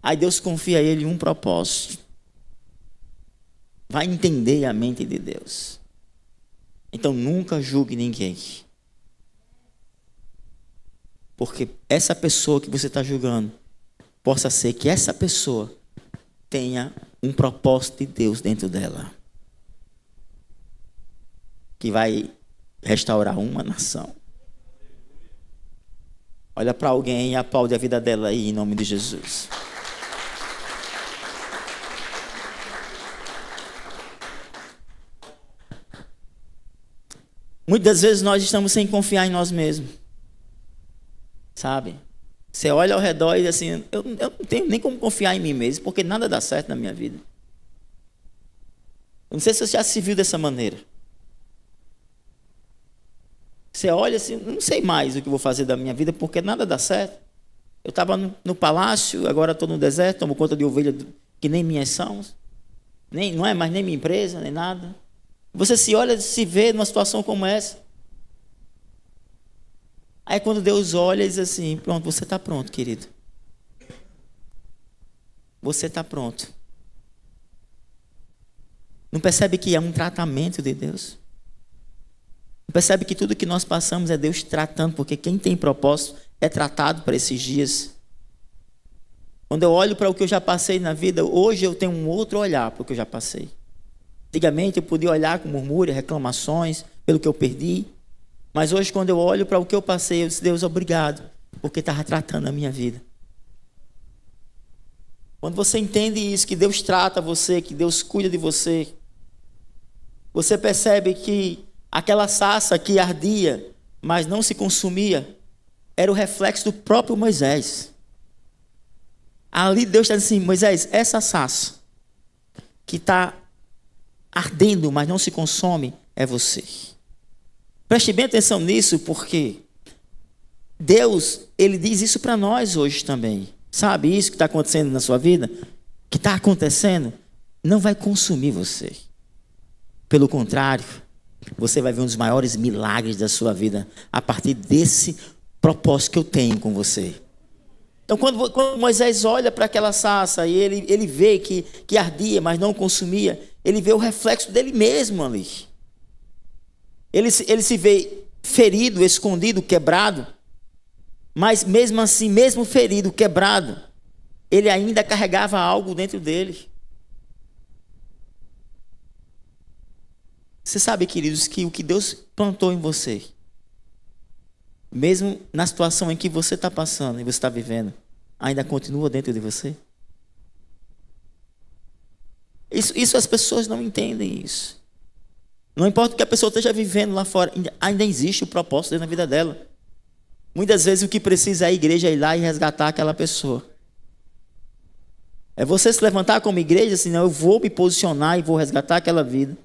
Aí Deus confia a ele um propósito. Vai entender a mente de Deus. Então nunca julgue ninguém. Porque essa pessoa que você está julgando, possa ser que essa pessoa tenha um propósito de Deus dentro dela, que vai restaurar uma nação. Olha para alguém e aplaude a vida dela aí, em nome de Jesus. Muitas vezes nós estamos sem confiar em nós mesmos, sabe? Você olha ao redor e diz assim, eu não tenho nem como confiar em mim mesmo, porque nada dá certo na minha vida. Eu não sei se você já se viu dessa maneira. Você olha assim, não sei mais o que vou fazer da minha vida, porque nada dá certo. Eu estava no palácio, agora estou no deserto, tomo conta de ovelhas que nem minhas são. Não é mais nem minha empresa, nem nada. Você se olha, se vê numa situação como essa. Aí quando Deus olha e diz assim, pronto, você está pronto, querido. Você está pronto. Não percebe que é um tratamento de Deus? Não percebe que tudo que nós passamos é Deus tratando, porque quem tem propósito é tratado para esses dias. Quando eu olho para o que eu já passei na vida, hoje eu tenho um outro olhar para o que eu já passei. Antigamente eu podia olhar com murmúrio, reclamações pelo que eu perdi. Mas hoje, quando eu olho para o que eu passei, eu disse, Deus, obrigado, porque estava tratando a minha vida. Quando você entende isso, que Deus trata você, que Deus cuida de você, você percebe que aquela sarça que ardia, mas não se consumia, era o reflexo do próprio Moisés. Ali Deus está dizendo assim, Moisés, essa sarça que está ardendo, mas não se consome, é você. Preste bem atenção nisso, porque Deus, Ele diz isso para nós hoje também. Sabe isso que está acontecendo na sua vida? Que está acontecendo? Não vai consumir você. Pelo contrário, você vai ver um dos maiores milagres da sua vida a partir desse propósito que eu tenho com você. Então, quando Moisés olha para aquela sarça e ele vê que ardia, mas não consumia, ele vê o reflexo dele mesmo ali. Ele se vê ferido, escondido, quebrado, mas mesmo assim, mesmo ferido, quebrado, ele ainda carregava algo dentro dele. Você sabe, queridos, que o que Deus plantou em você, mesmo na situação em que você está passando e você está vivendo, ainda continua dentro de você? Isso as pessoas não entendem isso. Não importa o que a pessoa esteja vivendo lá fora, ainda existe o propósito dentro da vida dela. Muitas vezes o que precisa é a igreja ir lá e resgatar aquela pessoa. É você se levantar como igreja, assim, não, eu vou me posicionar e vou resgatar aquela vida.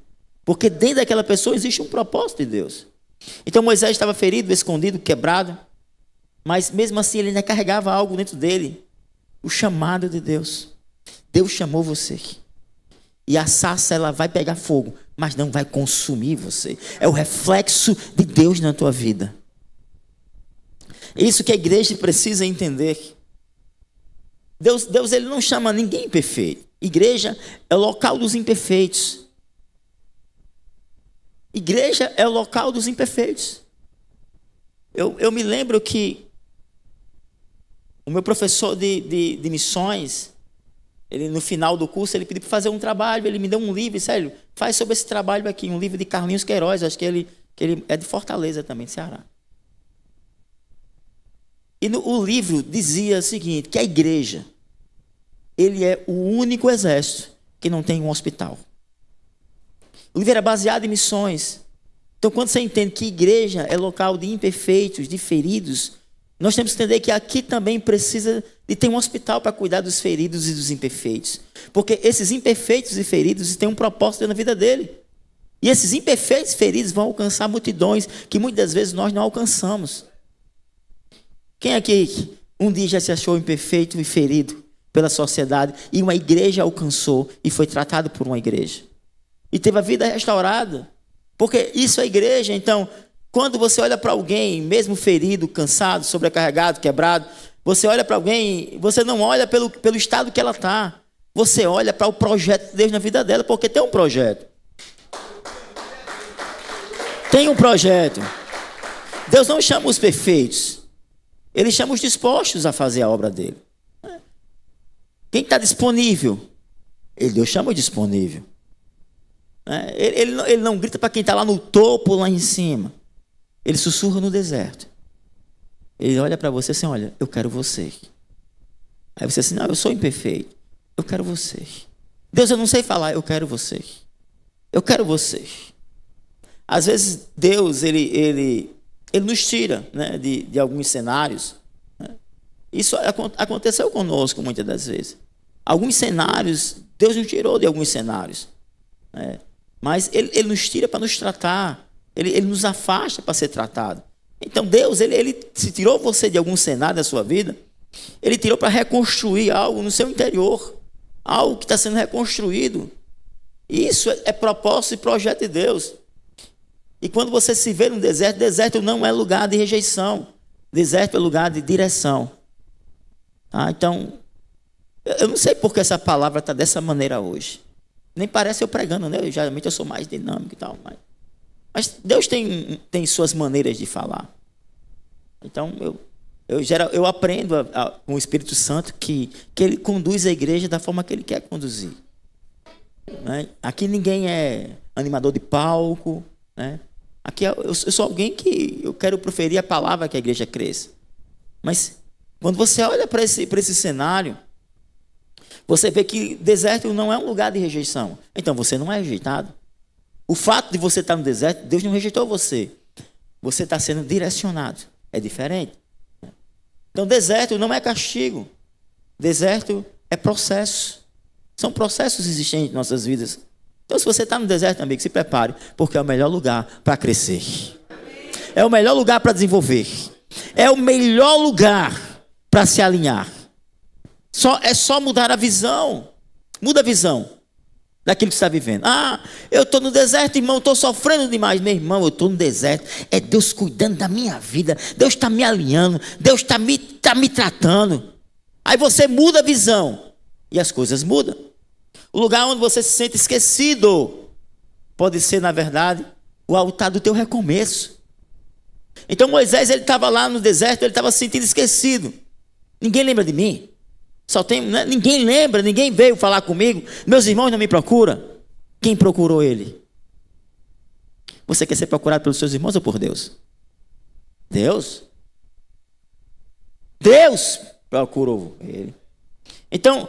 Porque dentro daquela pessoa existe um propósito de Deus. Então Moisés estava ferido, escondido, quebrado, mas mesmo assim ele ainda carregava algo dentro dele. O chamado de Deus. Deus chamou você. E a sarça, ela vai pegar fogo, mas não vai consumir você. É o reflexo de Deus na tua vida. É isso que a igreja precisa entender. Deus ele não chama ninguém perfeito. Igreja é o local dos imperfeitos. Igreja é o local dos imperfeitos. Eu me lembro que o meu professor de missões, ele, no final do curso, ele pediu para fazer um trabalho, ele me deu um livro, sério, faz sobre esse trabalho aqui, um livro de Carlinhos Queiroz, acho que ele é de Fortaleza também, de Ceará. E o livro dizia o seguinte, que a igreja, ele é o único exército que não tem um hospital. O livro era baseado em missões. Então, quando você entende que igreja é local de imperfeitos, de feridos, nós temos que entender que aqui também precisa de ter um hospital para cuidar dos feridos e dos imperfeitos. Porque esses imperfeitos e feridos têm um propósito na vida dele. E esses imperfeitos e feridos vão alcançar multidões que muitas das vezes nós não alcançamos. Quem aqui um dia já se achou imperfeito e ferido pela sociedade e uma igreja alcançou e foi tratado por uma igreja? E teve a vida restaurada? Porque isso é igreja. Então, quando você olha para alguém, mesmo ferido, cansado, sobrecarregado, quebrado, você olha para alguém, você não olha pelo estado que ela está. Você olha para o projeto de Deus na vida dela, porque tem um projeto. Tem um projeto. Deus não chama os perfeitos. Ele chama os dispostos a fazer a obra dele. Quem está disponível? Deus chama o disponível. Ele não grita para quem está lá no topo, lá em cima. Ele sussurra no deserto. Ele olha para você assim, olha, eu quero você. Aí você assim, não, eu sou imperfeito. Eu quero você. Deus, eu não sei falar, eu quero você. Eu quero você. Às vezes Deus, ele nos tira, né, de alguns cenários. Né? Isso aconteceu conosco muitas das vezes. Alguns cenários, Deus nos tirou de alguns cenários. Né? Mas ele nos tira para nos tratar. Ele nos afasta para ser tratado. Então Deus, ele se tirou você de algum cenário da sua vida, ele tirou para reconstruir algo no seu interior. Algo que está sendo reconstruído. E isso é propósito e projeto de Deus. E quando você se vê no deserto, deserto não é lugar de rejeição. Deserto é lugar de direção. Então, eu não sei por que essa palavra está dessa maneira hoje. Nem parece eu pregando, né? Geralmente eu sou mais dinâmico e tal. Mas Deus tem suas maneiras de falar. Então, eu aprendo com o Espírito Santo que ele conduz a igreja da forma que ele quer conduzir. Né? Aqui ninguém é animador de palco, né? Aqui eu sou alguém que eu quero proferir a palavra que a igreja cresça. Mas quando você olha para esse cenário, você vê que deserto não é um lugar de rejeição. Então você não é rejeitado. O fato de você estar no deserto, Deus não rejeitou você. Você está sendo direcionado. É diferente. Então deserto não é castigo. Deserto é processo. São processos existentes em nossas vidas. Então, se você está no deserto, amigo, se prepare, porque é o melhor lugar para crescer. É o melhor lugar para desenvolver. É o melhor lugar para se alinhar. É só mudar a visão. Muda a visão daquilo que você está vivendo. Eu estou no deserto, irmão, estou sofrendo demais. Meu irmão, eu estou no deserto. É Deus cuidando da minha vida. Deus está me alinhando. Deus está me tratando. Aí você muda a visão. E as coisas mudam. O lugar onde você se sente esquecido pode ser, na verdade, o altar do teu recomeço. Então Moisés, ele estava lá no deserto, ele estava se sentindo esquecido. Ninguém lembra de mim. Ninguém lembra, ninguém veio falar comigo. Meus irmãos não me procuram. Quem procurou ele? Você quer ser procurado pelos seus irmãos ou por Deus? Deus? Deus procurou ele. Então,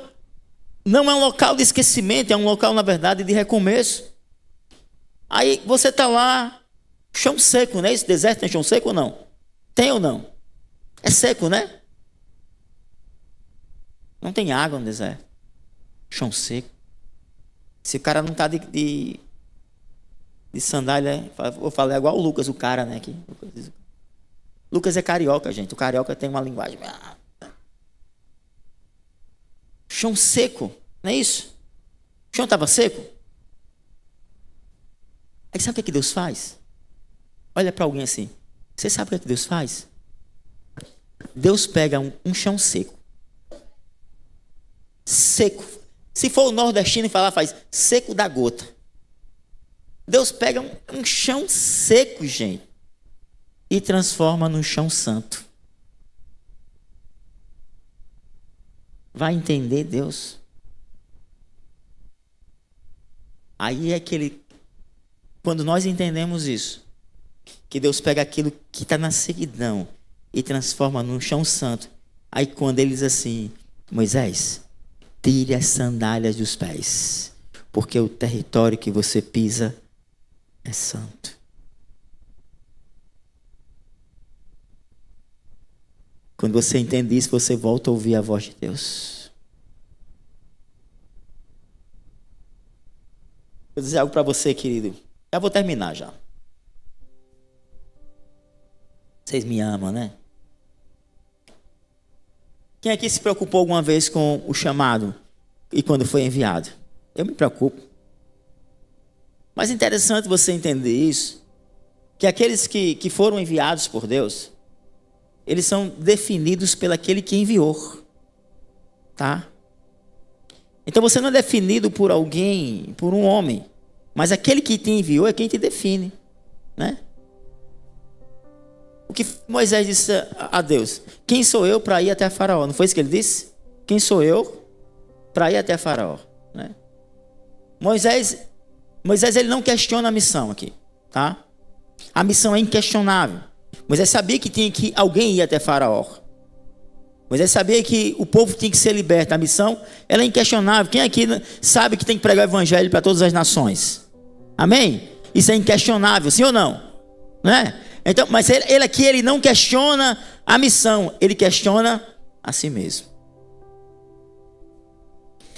não é um local de esquecimento, é um local, na verdade, de recomeço. Aí você está lá, chão seco, né? Esse deserto tem chão seco ou não? Tem ou não? É seco, né? Não tem água no deserto. Chão seco. Se o cara não está de sandália, eu falei igual o Lucas, o cara, né? Aqui. Lucas é carioca, gente. O carioca tem uma linguagem. Chão seco, não é isso? O chão estava seco. Aí sabe o que Deus faz? Olha para alguém assim. Você sabe o que Deus faz? Deus pega um chão seco. Seco. Se for o nordestino e falar, faz seco da gota. Deus pega um chão seco, gente, e transforma num chão santo. Vai entender Deus? Aí é quando nós entendemos isso, que Deus pega aquilo que está na sequidão e transforma num chão santo. Aí quando ele diz assim, Moisés, tire as sandálias dos pés, porque o território que você pisa é santo. Quando você entende isso, você volta a ouvir a voz de Deus. Vou dizer algo para você, querido. Já vou terminar já. Vocês me amam, né? Quem aqui se preocupou alguma vez com o chamado e quando foi enviado? Eu me preocupo. Mas é interessante você entender isso, que aqueles que foram enviados por Deus, eles são definidos pelo aquele que enviou, tá? Então você não é definido por alguém, por um homem, mas aquele que te enviou é quem te define, né? O que Moisés disse a Deus? Quem sou eu para ir até Faraó? Não foi isso que ele disse? Quem sou eu para ir até Faraó? Né? Moisés ele não questiona a missão aqui, tá? A missão é inquestionável. Moisés sabia que tinha que alguém ir até Faraó. Moisés sabia que o povo tinha que ser liberto. A missão ela é inquestionável. Quem aqui sabe que tem que pregar o evangelho para todas as nações? Amém? Isso é inquestionável, sim ou não? Né? Então, mas ele aqui ele não questiona a missão, ele questiona a si mesmo.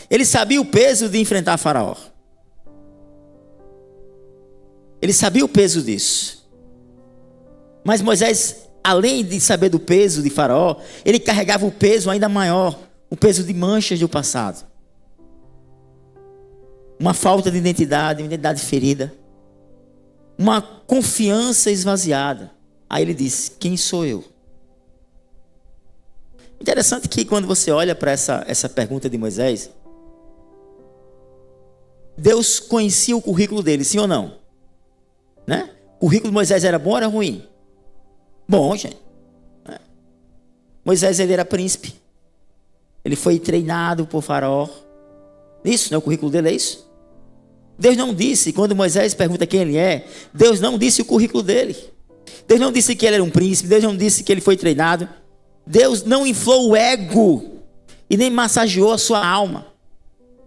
Ele sabia o peso de enfrentar Faraó. Ele sabia o peso disso. Mas Moisés, além de saber do peso de Faraó, ele carregava o peso ainda maior, o peso de manchas do passado. Uma falta de identidade, uma identidade ferida. Uma confiança esvaziada. Aí ele disse: quem sou eu? Interessante que quando você olha para essa pergunta de Moisés, Deus conhecia o currículo dele, sim ou não? Né? O currículo de Moisés era bom ou era ruim? Bom, gente. Moisés ele era príncipe. Ele foi treinado por Faraó. Isso, não é o currículo dele, é isso? Deus não disse, quando Moisés pergunta quem ele é, Deus não disse o currículo dele. Deus não disse que ele era um príncipe, Deus não disse que ele foi treinado. Deus não inflou o ego e nem massageou a sua alma.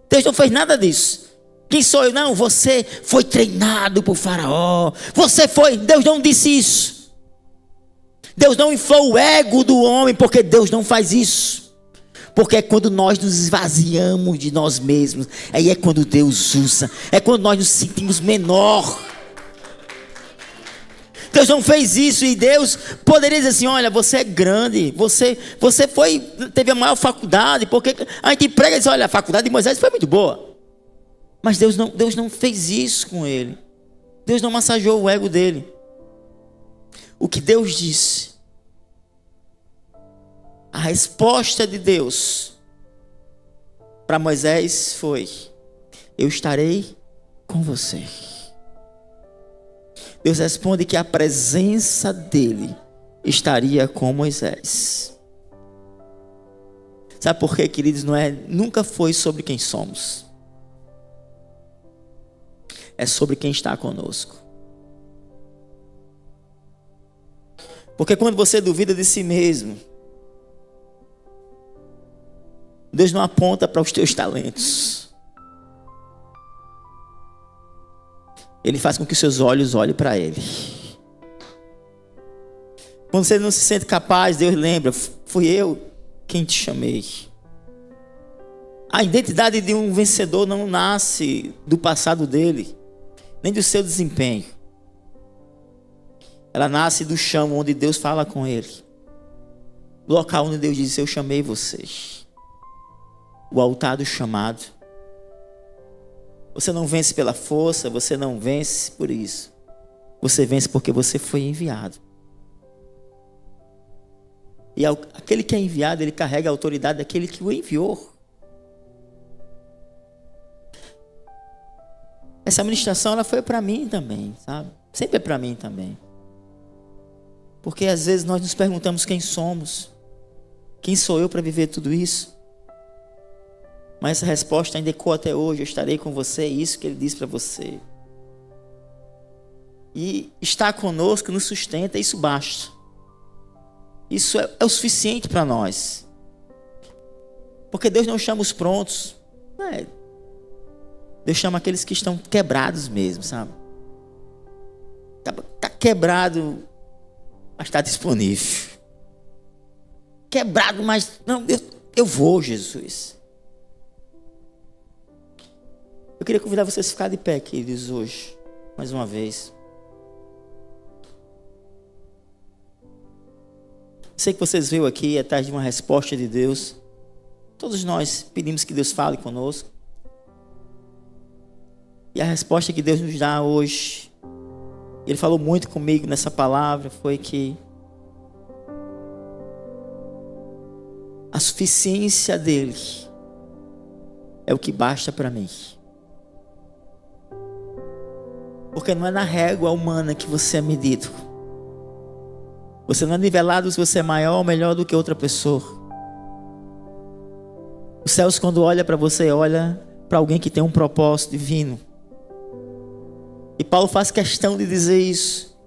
Deus não fez nada disso. Quem sou eu? Não, você foi treinado por Faraó. Você foi, Deus não disse isso. Deus não inflou o ego do homem, porque Deus não faz isso. Porque é quando nós nos esvaziamos de nós mesmos, aí é quando Deus usa, é quando nós nos sentimos menor. Deus não fez isso e Deus poderia dizer assim: olha, você é grande, você teve a maior faculdade, porque a gente prega e diz: olha, a faculdade de Moisés foi muito boa. Mas Deus não fez isso com ele. Deus não massageou o ego dele. O que Deus disse, a resposta de Deus para Moisés foi: eu estarei com você. Deus responde que a presença dele estaria com Moisés. Sabe por quê, queridos? Nunca foi sobre quem somos. É sobre quem está conosco. Porque quando você duvida de si mesmo, Deus não aponta para os teus talentos. Ele faz com que os seus olhos olhem para Ele. Quando você não se sente capaz, Deus lembra: fui eu quem te chamei. A identidade de um vencedor não nasce do passado dele, nem do seu desempenho. Ela nasce do chão onde Deus fala com ele. Do local onde Deus diz: eu chamei vocês. O altar do chamado. Você não vence pela força, você não vence por isso. Você vence porque você foi enviado. E aquele que é enviado, ele carrega a autoridade daquele que o enviou. Essa ministração, ela foi para mim também, sabe? Sempre é para mim também. Porque às vezes nós nos perguntamos quem somos. Quem sou eu para viver tudo isso? Mas essa resposta ainda ecoa até hoje: eu estarei com você, é isso que ele diz para você. E estar conosco nos sustenta, isso basta. Isso é o suficiente para nós. Porque Deus não chama os prontos. Deus chama aqueles que estão quebrados mesmo, sabe? Tá quebrado, mas está disponível. Quebrado, mas não, eu vou, Jesus. Eu queria convidar vocês a ficar de pé, queridos, hoje, mais uma vez. Sei que vocês veio aqui atrás de uma resposta de Deus. Todos nós pedimos que Deus fale conosco. E a resposta que Deus nos dá hoje, Ele falou muito comigo nessa palavra, foi que a suficiência dEle é o que basta para mim. Porque não é na régua humana que você é medido. Você não é nivelado se você é maior ou melhor do que outra pessoa. Os céus, quando olha para você, olha para alguém que tem um propósito divino. E Paulo faz questão de dizer isso,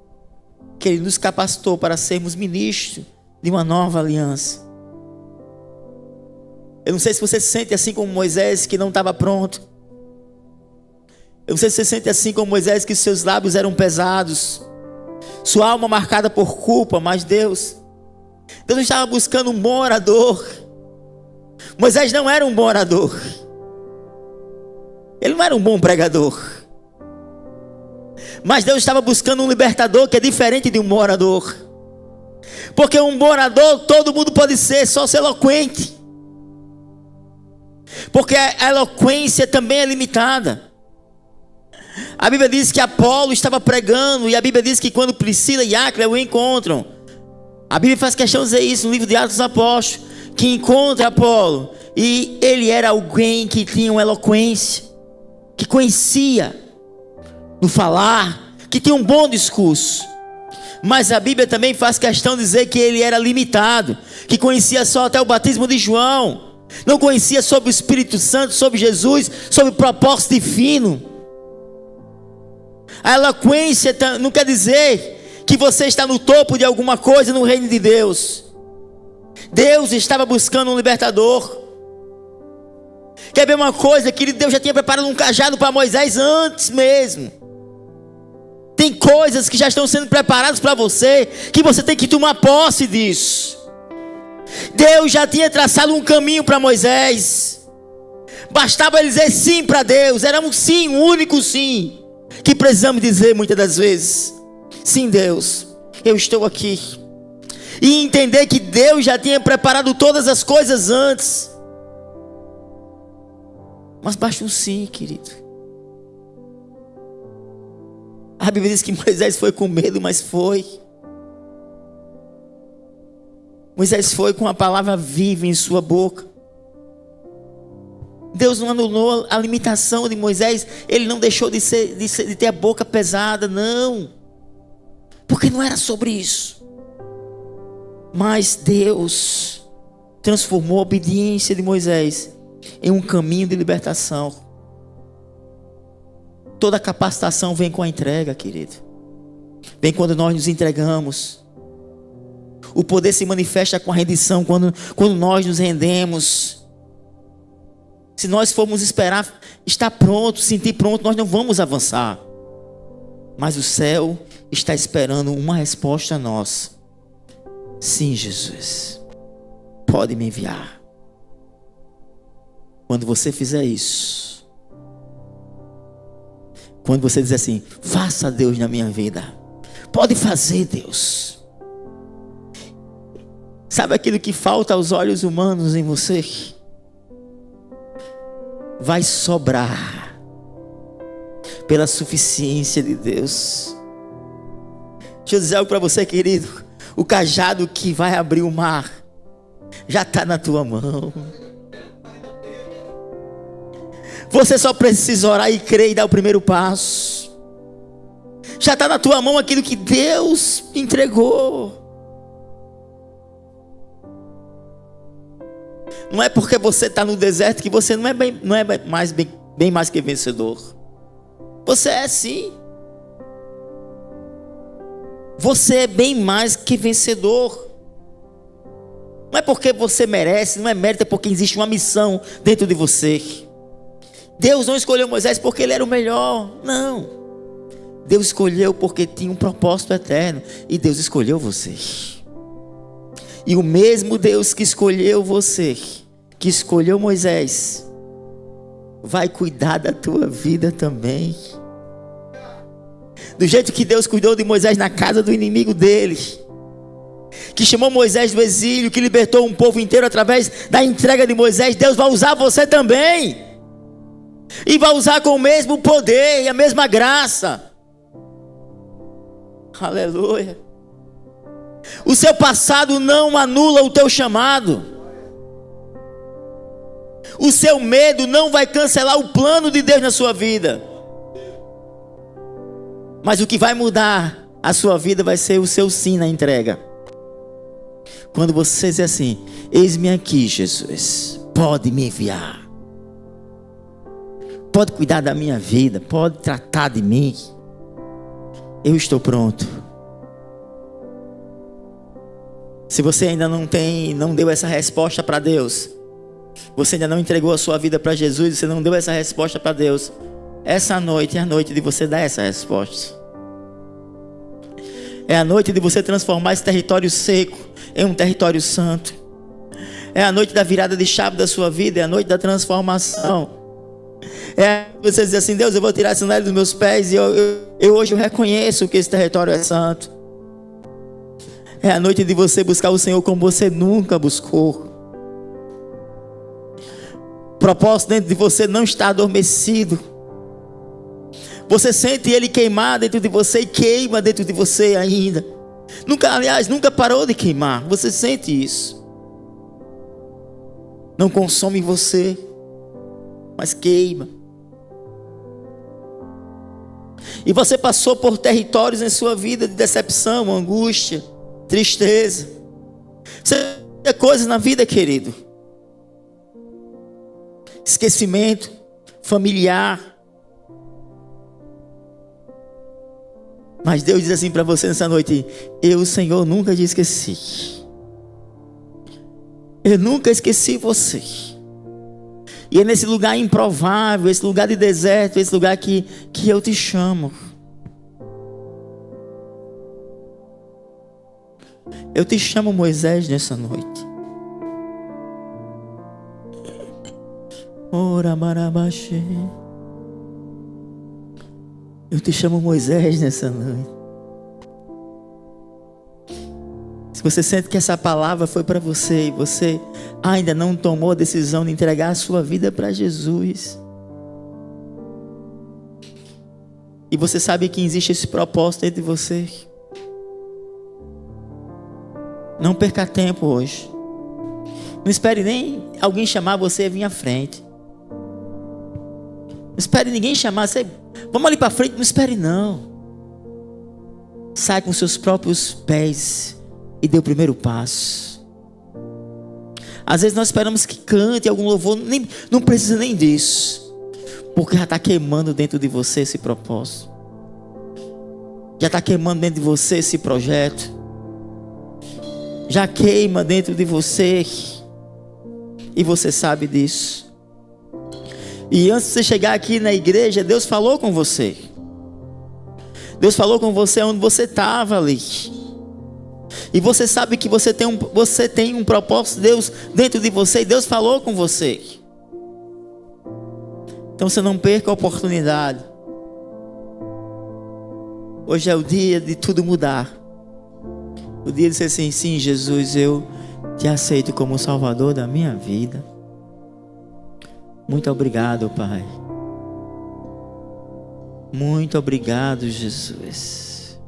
que Ele nos capacitou para sermos ministros de uma nova aliança. Eu não sei se você se sente assim como Moisés, que não estava pronto. Eu não sei se você se sente assim como Moisés, que seus lábios eram pesados, sua alma marcada por culpa, mas Deus não estava buscando um bom orador. Moisés não era um bom orador. Ele não era um bom pregador. Mas Deus estava buscando um libertador que é diferente de um bom orador. Porque um bom orador todo mundo pode ser, só ser eloquente. Porque a eloquência também é limitada. A Bíblia diz que Apolo estava pregando, e a Bíblia diz que quando Priscila e Áquila o encontram, a Bíblia faz questão de dizer isso no livro de Atos dos Apóstolos, que encontra Apolo, e ele era alguém que tinha uma eloquência, que conhecia no falar, que tinha um bom discurso. Mas a Bíblia também faz questão de dizer que ele era limitado, que conhecia só até o batismo de João, não conhecia sobre o Espírito Santo, sobre Jesus, sobre o propósito divino. A eloquência não quer dizer que você está no topo de alguma coisa no reino de Deus. Deus estava buscando um libertador. Quer ver uma coisa, querido? Deus já tinha preparado um cajado para Moisés antes mesmo. Tem coisas que já estão sendo preparadas para você, que você tem que tomar posse disso. Deus já tinha traçado um caminho para Moisés. Bastava ele dizer sim para Deus. Era um sim, um único sim, que precisamos dizer muitas das vezes. Sim, Deus, eu estou aqui. E entender que Deus já tinha preparado todas as coisas antes. Mas basta um sim, querido. A Bíblia diz que Moisés foi com medo, mas foi. Moisés foi com a palavra viva em sua boca. Deus não anulou a limitação de Moisés. Ele não deixou de ter a boca pesada, não. Porque não era sobre isso. Mas Deus transformou a obediência de Moisés em um caminho de libertação. Toda capacitação vem com a entrega, querido. Vem quando nós nos entregamos. O poder se manifesta com a rendição, quando nós nos rendemos. Se nós formos esperar estar pronto, sentir pronto, nós não vamos avançar. Mas o céu está esperando uma resposta nossa. Sim, Jesus, pode me enviar. Quando você fizer isso, quando você dizer assim, faça Deus na minha vida, pode fazer, Deus. Sabe aquilo que falta aos olhos humanos em você? Vai sobrar pela suficiência de Deus. Deixa eu dizer algo para você, querido. O cajado que vai abrir o mar já está na tua mão. Você só precisa orar e crer e dar o primeiro passo. Já está na tua mão aquilo que Deus entregou. Não é porque você está no deserto que você não é bem mais que vencedor. Você é sim. Você é bem mais que vencedor. Não é porque você merece, não é mérito, é porque existe uma missão dentro de você. Deus não escolheu Moisés porque ele era o melhor. Não. Deus escolheu porque tinha um propósito eterno. E Deus escolheu você. E o mesmo Deus que escolheu você, que escolheu Moisés, vai cuidar da tua vida também. Do jeito que Deus cuidou de Moisés na casa do inimigo dele, que chamou Moisés do exílio, que libertou um povo inteiro através da entrega de Moisés, Deus vai usar você também. E vai usar com o mesmo poder e a mesma graça. Aleluia. O seu passado não anula o teu chamado. O seu medo não vai cancelar o plano de Deus na sua vida. Mas o que vai mudar a sua vida vai ser o seu sim na entrega. Quando você dizer assim: eis-me aqui, Jesus, pode me enviar, pode cuidar da minha vida, pode tratar de mim, eu estou pronto. Se você ainda não deu essa resposta para Deus, você ainda não entregou a sua vida para Jesus, você não deu essa resposta para Deus, essa noite é a noite de você dar essa resposta. É a noite de você transformar esse território seco em um território santo. É a noite da virada de chave da sua vida, é a noite da transformação. É você dizer assim: Deus, eu vou tirar a sandália dos meus pés e eu hoje reconheço que esse território é santo. É a noite de você buscar o Senhor como você nunca buscou. O propósito dentro de você não está adormecido. Você sente ele queimar dentro de você e queima dentro de você ainda. Nunca parou de queimar. Você sente isso. Não consome você, mas queima. E você passou por territórios em sua vida de decepção, angústia, tristeza. Você tem coisas na vida, querido. Esquecimento familiar. Mas Deus diz assim para você nessa noite: eu, Senhor, nunca te esqueci. Eu nunca esqueci você. E é nesse lugar improvável, esse lugar de deserto, esse lugar que eu te chamo. Eu te chamo, Moisés, nessa noite. Ora marabaxê. Eu te chamo, Moisés, nessa noite. Se você sente que essa palavra foi para você e você ainda não tomou a decisão de entregar a sua vida para Jesus, e você sabe que existe esse propósito dentro de você, não perca tempo hoje. Não espere nem alguém chamar você e vir à frente. Não espere ninguém chamar você. Vamos ali para frente, não espere não. Sai com seus próprios pés e dê o primeiro passo. Às vezes nós esperamos que cante algum louvor, não precisa nem disso, porque já está queimando dentro de você esse propósito. Já está queimando dentro de você esse projeto. Já queima dentro de você. E você sabe disso. E antes de você chegar aqui na igreja, Deus falou com você. Deus falou com você onde você estava ali. E você sabe que você tem um propósito de Deus dentro de você. E Deus falou com você. Então você não perca a oportunidade. Hoje é o dia de tudo mudar. O dia de dizer assim: sim, Jesus, eu te aceito como Salvador da minha vida. Muito obrigado, Pai. Muito obrigado, Jesus.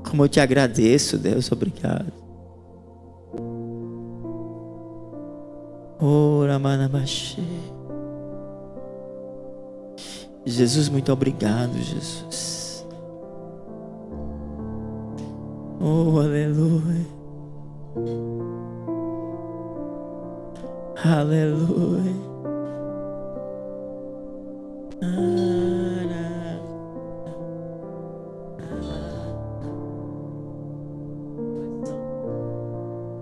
Como eu te agradeço, Deus, obrigado. Ora, manabaxê. Jesus, muito obrigado, Jesus. Oh, aleluia. Aleluia.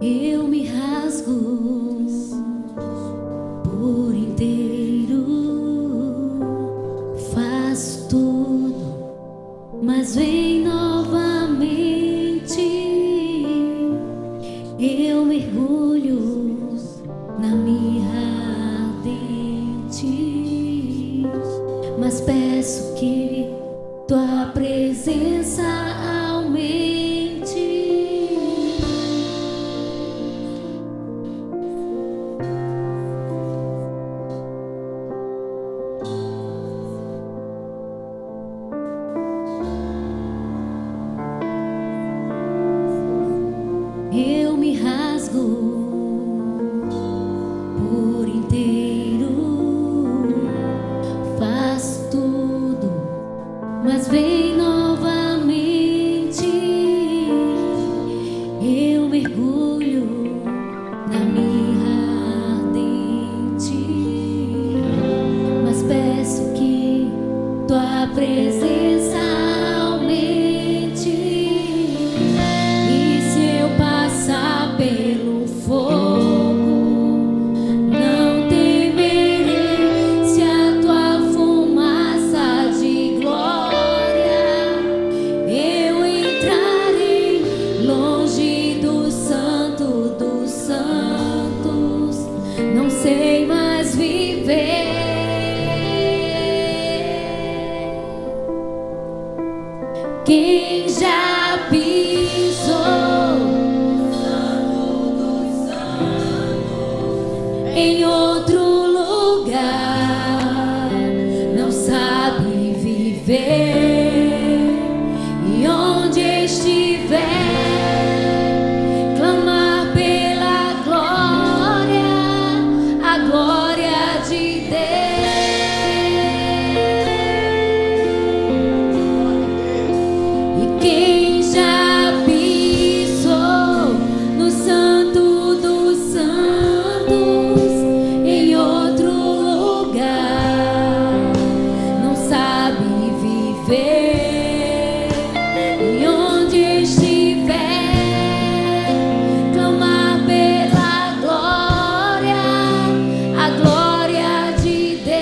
Eu me rasgo por inteiro. Faço tudo, mas vem novamente. Eu mergulho na mirra ardente, mas peço que tua presença aumente. Eu me rasgo por inteiro, faço tudo, mas vem novamente. Eu mergulho na mirra ardente, mas peço que tua presença aumente. E se eu passar pelo fogo, não temerei. Se a tua fumaça de glória, eu entrarei longe do santo dos santos. Não sei mais viver. Quem já pisou em outro lugar não sabe viver. E onde estiver, clamar pela glória, a glória de Deus. E quem já pisou no santo dos santos em outro lugar não sabe viver. E onde estiver, clamar pela glória, a glória de Deus.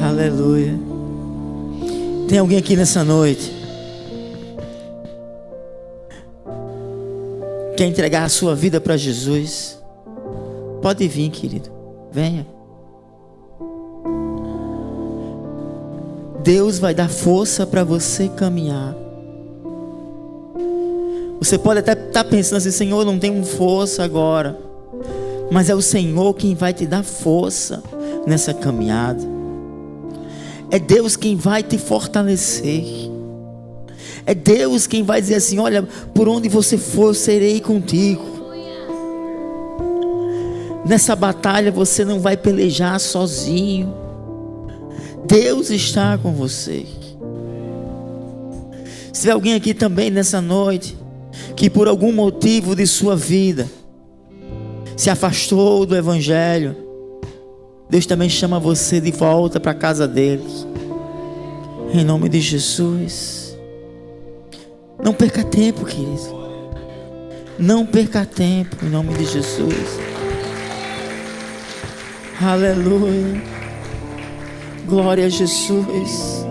Aleluia. Tem alguém aqui nessa noite quer entregar a sua vida para Jesus? Pode vir, querido. Venha. Deus vai dar força para você caminhar. Você pode até estar pensando assim: Senhor, eu não tenho força agora. Mas é o Senhor quem vai te dar força nessa caminhada. É Deus quem vai te fortalecer. É Deus quem vai dizer assim: olha, por onde você for, eu serei contigo. Nessa batalha você não vai pelejar sozinho. Deus está com você. Se tiver alguém aqui também nessa noite que por algum motivo de sua vida se afastou do Evangelho, Deus também chama você de volta para a casa dele. Em nome de Jesus. Não perca tempo, querido. Não perca tempo, em nome de Jesus. Aleluia. Glória a Jesus.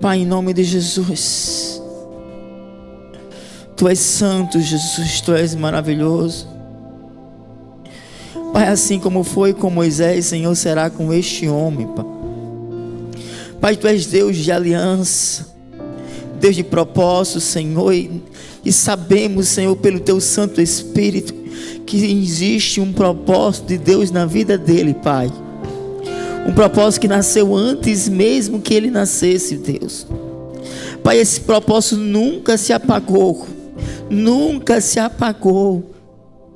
Pai, em nome de Jesus. Tu és santo, Jesus, Tu és maravilhoso. Pai, assim como foi com Moisés, Senhor, será com este homem, Pai. Pai, Tu és Deus de aliança, Deus de propósito, Senhor, e sabemos, Senhor, pelo Teu Santo Espírito, que existe um propósito de Deus na vida dele, Pai. Um propósito que nasceu antes mesmo que ele nascesse, Deus. Pai, esse propósito nunca se apagou. Nunca se apagou.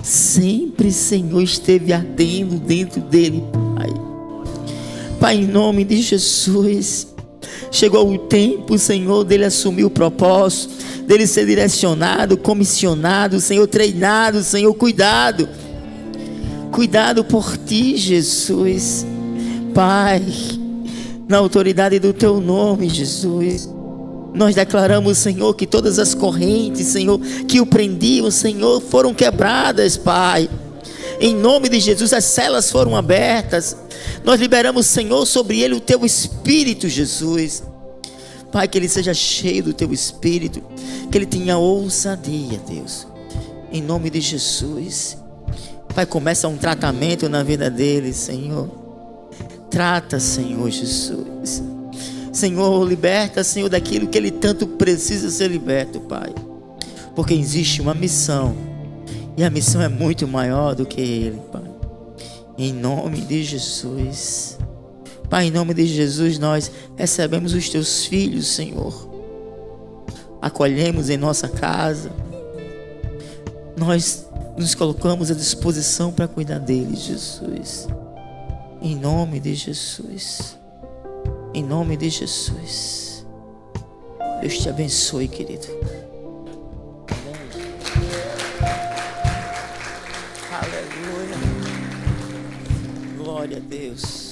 Sempre, Senhor, esteve ardendo dentro dele, Pai. Pai, em nome de Jesus, chegou o tempo, Senhor, dele assumir o propósito, dele ser direcionado, comissionado, Senhor, treinado, Senhor, cuidado por Ti, Jesus. Pai, na autoridade do Teu nome, Jesus, nós declaramos, Senhor, que todas as correntes, Senhor, que o prendiam, Senhor, foram quebradas, Pai. Em nome de Jesus, as celas foram abertas. Nós liberamos, Senhor, sobre ele o Teu Espírito, Jesus. Pai, que ele seja cheio do Teu Espírito, que ele tenha ousadia, Deus. Em nome de Jesus. Pai, começa um tratamento na vida dele, Senhor. Trata, Senhor Jesus. Senhor, liberta, Senhor, daquilo que ele tanto precisa ser liberto, Pai. Porque existe uma missão, e a missão é muito maior do que ele, Pai. Em nome de Jesus. Pai, em nome de Jesus, nós recebemos os Teus filhos, Senhor. Acolhemos em nossa casa. Nós nos colocamos à disposição para cuidar deles, Jesus. Em nome de Jesus. Em nome de Jesus. Deus te abençoe, querido. Aleluia. Glória a Deus.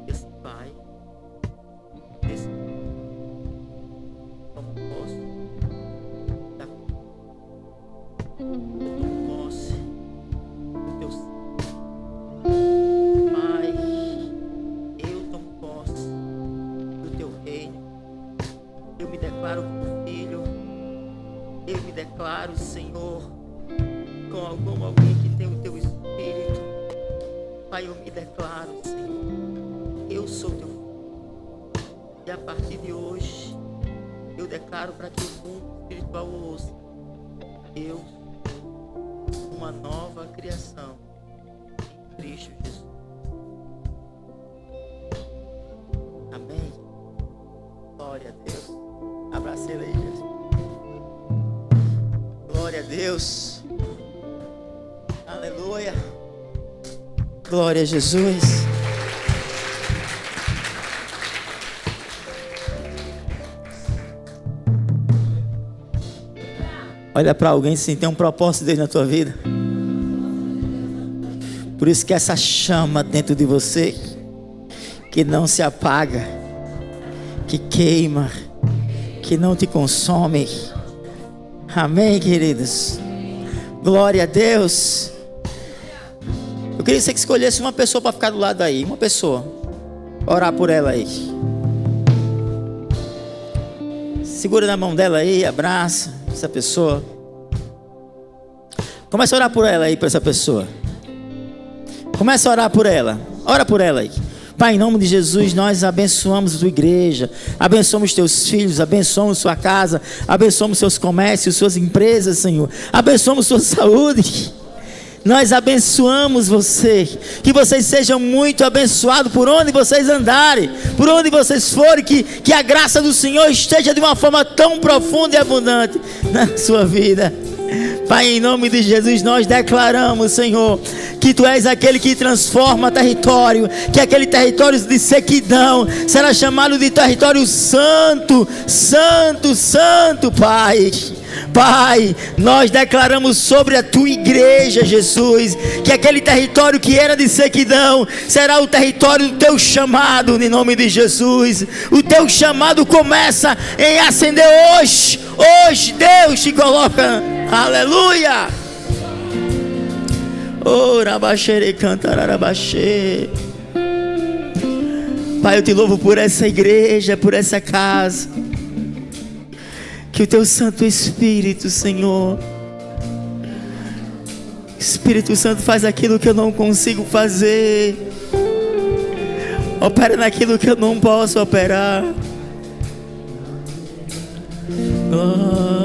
Esse Pai, esse como posso dar posse do Teu Pai, eu tomo posse do Teu reino. Eu me declaro como filho. Eu me declaro, Senhor, como alguém que tem o Teu Espírito. Pai, eu me declaro, Senhor, eu sou Teu filho. E a partir de hoje, eu declaro para que o mundo espiritual ouça: eu sou uma nova criação em Cristo Jesus. Amém. Glória a Deus. Abraça ele aí, Jesus. Glória a Deus. Aleluia. Glória a Jesus. Olha para alguém se tem um propósito de Deus na tua vida. Por isso que essa chama dentro de você, que não se apaga, que queima, que não te consome. Amém, queridos. Glória a Deus. Eu queria que você escolhesse uma pessoa para ficar do lado aí. Uma pessoa. Orar por ela aí. Segura na mão dela aí, abraça essa pessoa. Começa a orar por ela aí, por essa pessoa. Começa a orar por ela. Ora por ela aí. Pai, em nome de Jesus, nós abençoamos a tua igreja, abençoamos teus filhos, abençoamos sua casa, abençoamos seus comércios, suas empresas, Senhor. Abençoamos sua saúde. Nós abençoamos você, que vocês sejam muito abençoados por onde vocês andarem, por onde vocês forem, que a graça do Senhor esteja de uma forma tão profunda e abundante na sua vida. Pai, em nome de Jesus, nós declaramos, Senhor, que Tu és aquele que transforma território, que aquele território de sequidão será chamado de território santo, santo, santo, Pai. Pai, nós declaramos sobre a Tua igreja, Jesus, que aquele território que era de sequidão será o território do Teu chamado, em nome de Jesus. O Teu chamado começa em acender hoje. Hoje Deus te coloca, aleluia. Oh, rabaxere cantararabaxê. Pai, eu te louvo por essa igreja, por essa casa. Que o teu Santo Espírito, Senhor, Espírito Santo, faz aquilo que eu não consigo fazer. Opera naquilo que eu não posso operar. Oh.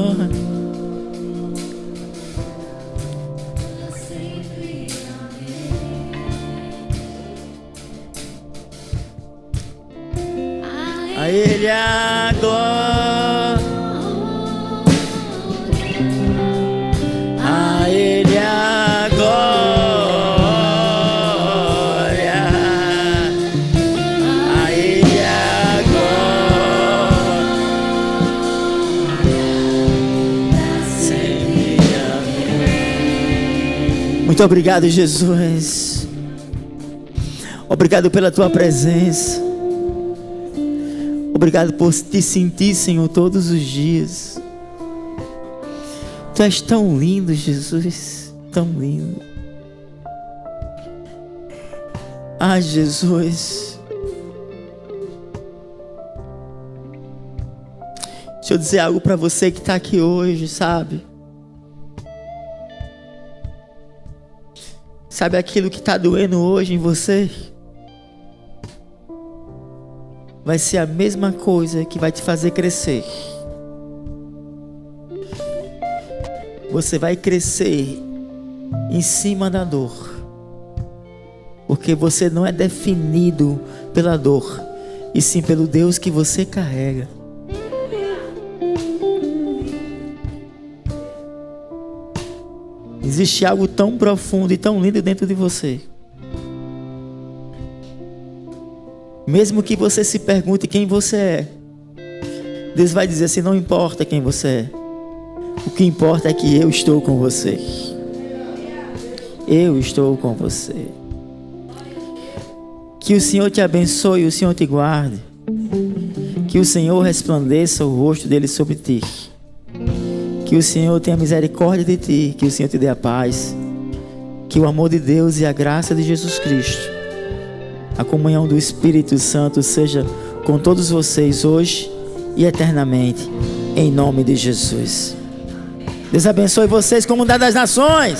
A Ele agora, a Ele a glória, a Ele a glória, sempre amém. Muito obrigado, Jesus. Obrigado pela tua presença. Obrigado por te sentir, Senhor, todos os dias. Tu és tão lindo, Jesus, tão lindo. Ah, Jesus. Deixa eu dizer algo para você que está aqui hoje, sabe? Sabe aquilo que está doendo hoje em você? Vai ser a mesma coisa que vai te fazer crescer. Você vai crescer em cima da dor, porque você não é definido pela dor, e sim pelo Deus que você carrega. Existe algo tão profundo e tão lindo dentro de você. Mesmo que você se pergunte quem você é, Deus vai dizer assim: não importa quem você é, o que importa é que eu estou com você. Eu estou com você. Que o Senhor te abençoe, o Senhor te guarde. Que o Senhor resplandeça o rosto dele sobre ti. Que o Senhor tenha misericórdia de ti. Que o Senhor te dê a paz. Que o amor de Deus e a graça de Jesus Cristo, a comunhão do Espírito Santo seja com todos vocês hoje e eternamente, em nome de Jesus. Deus abençoe vocês, comunidade das nações.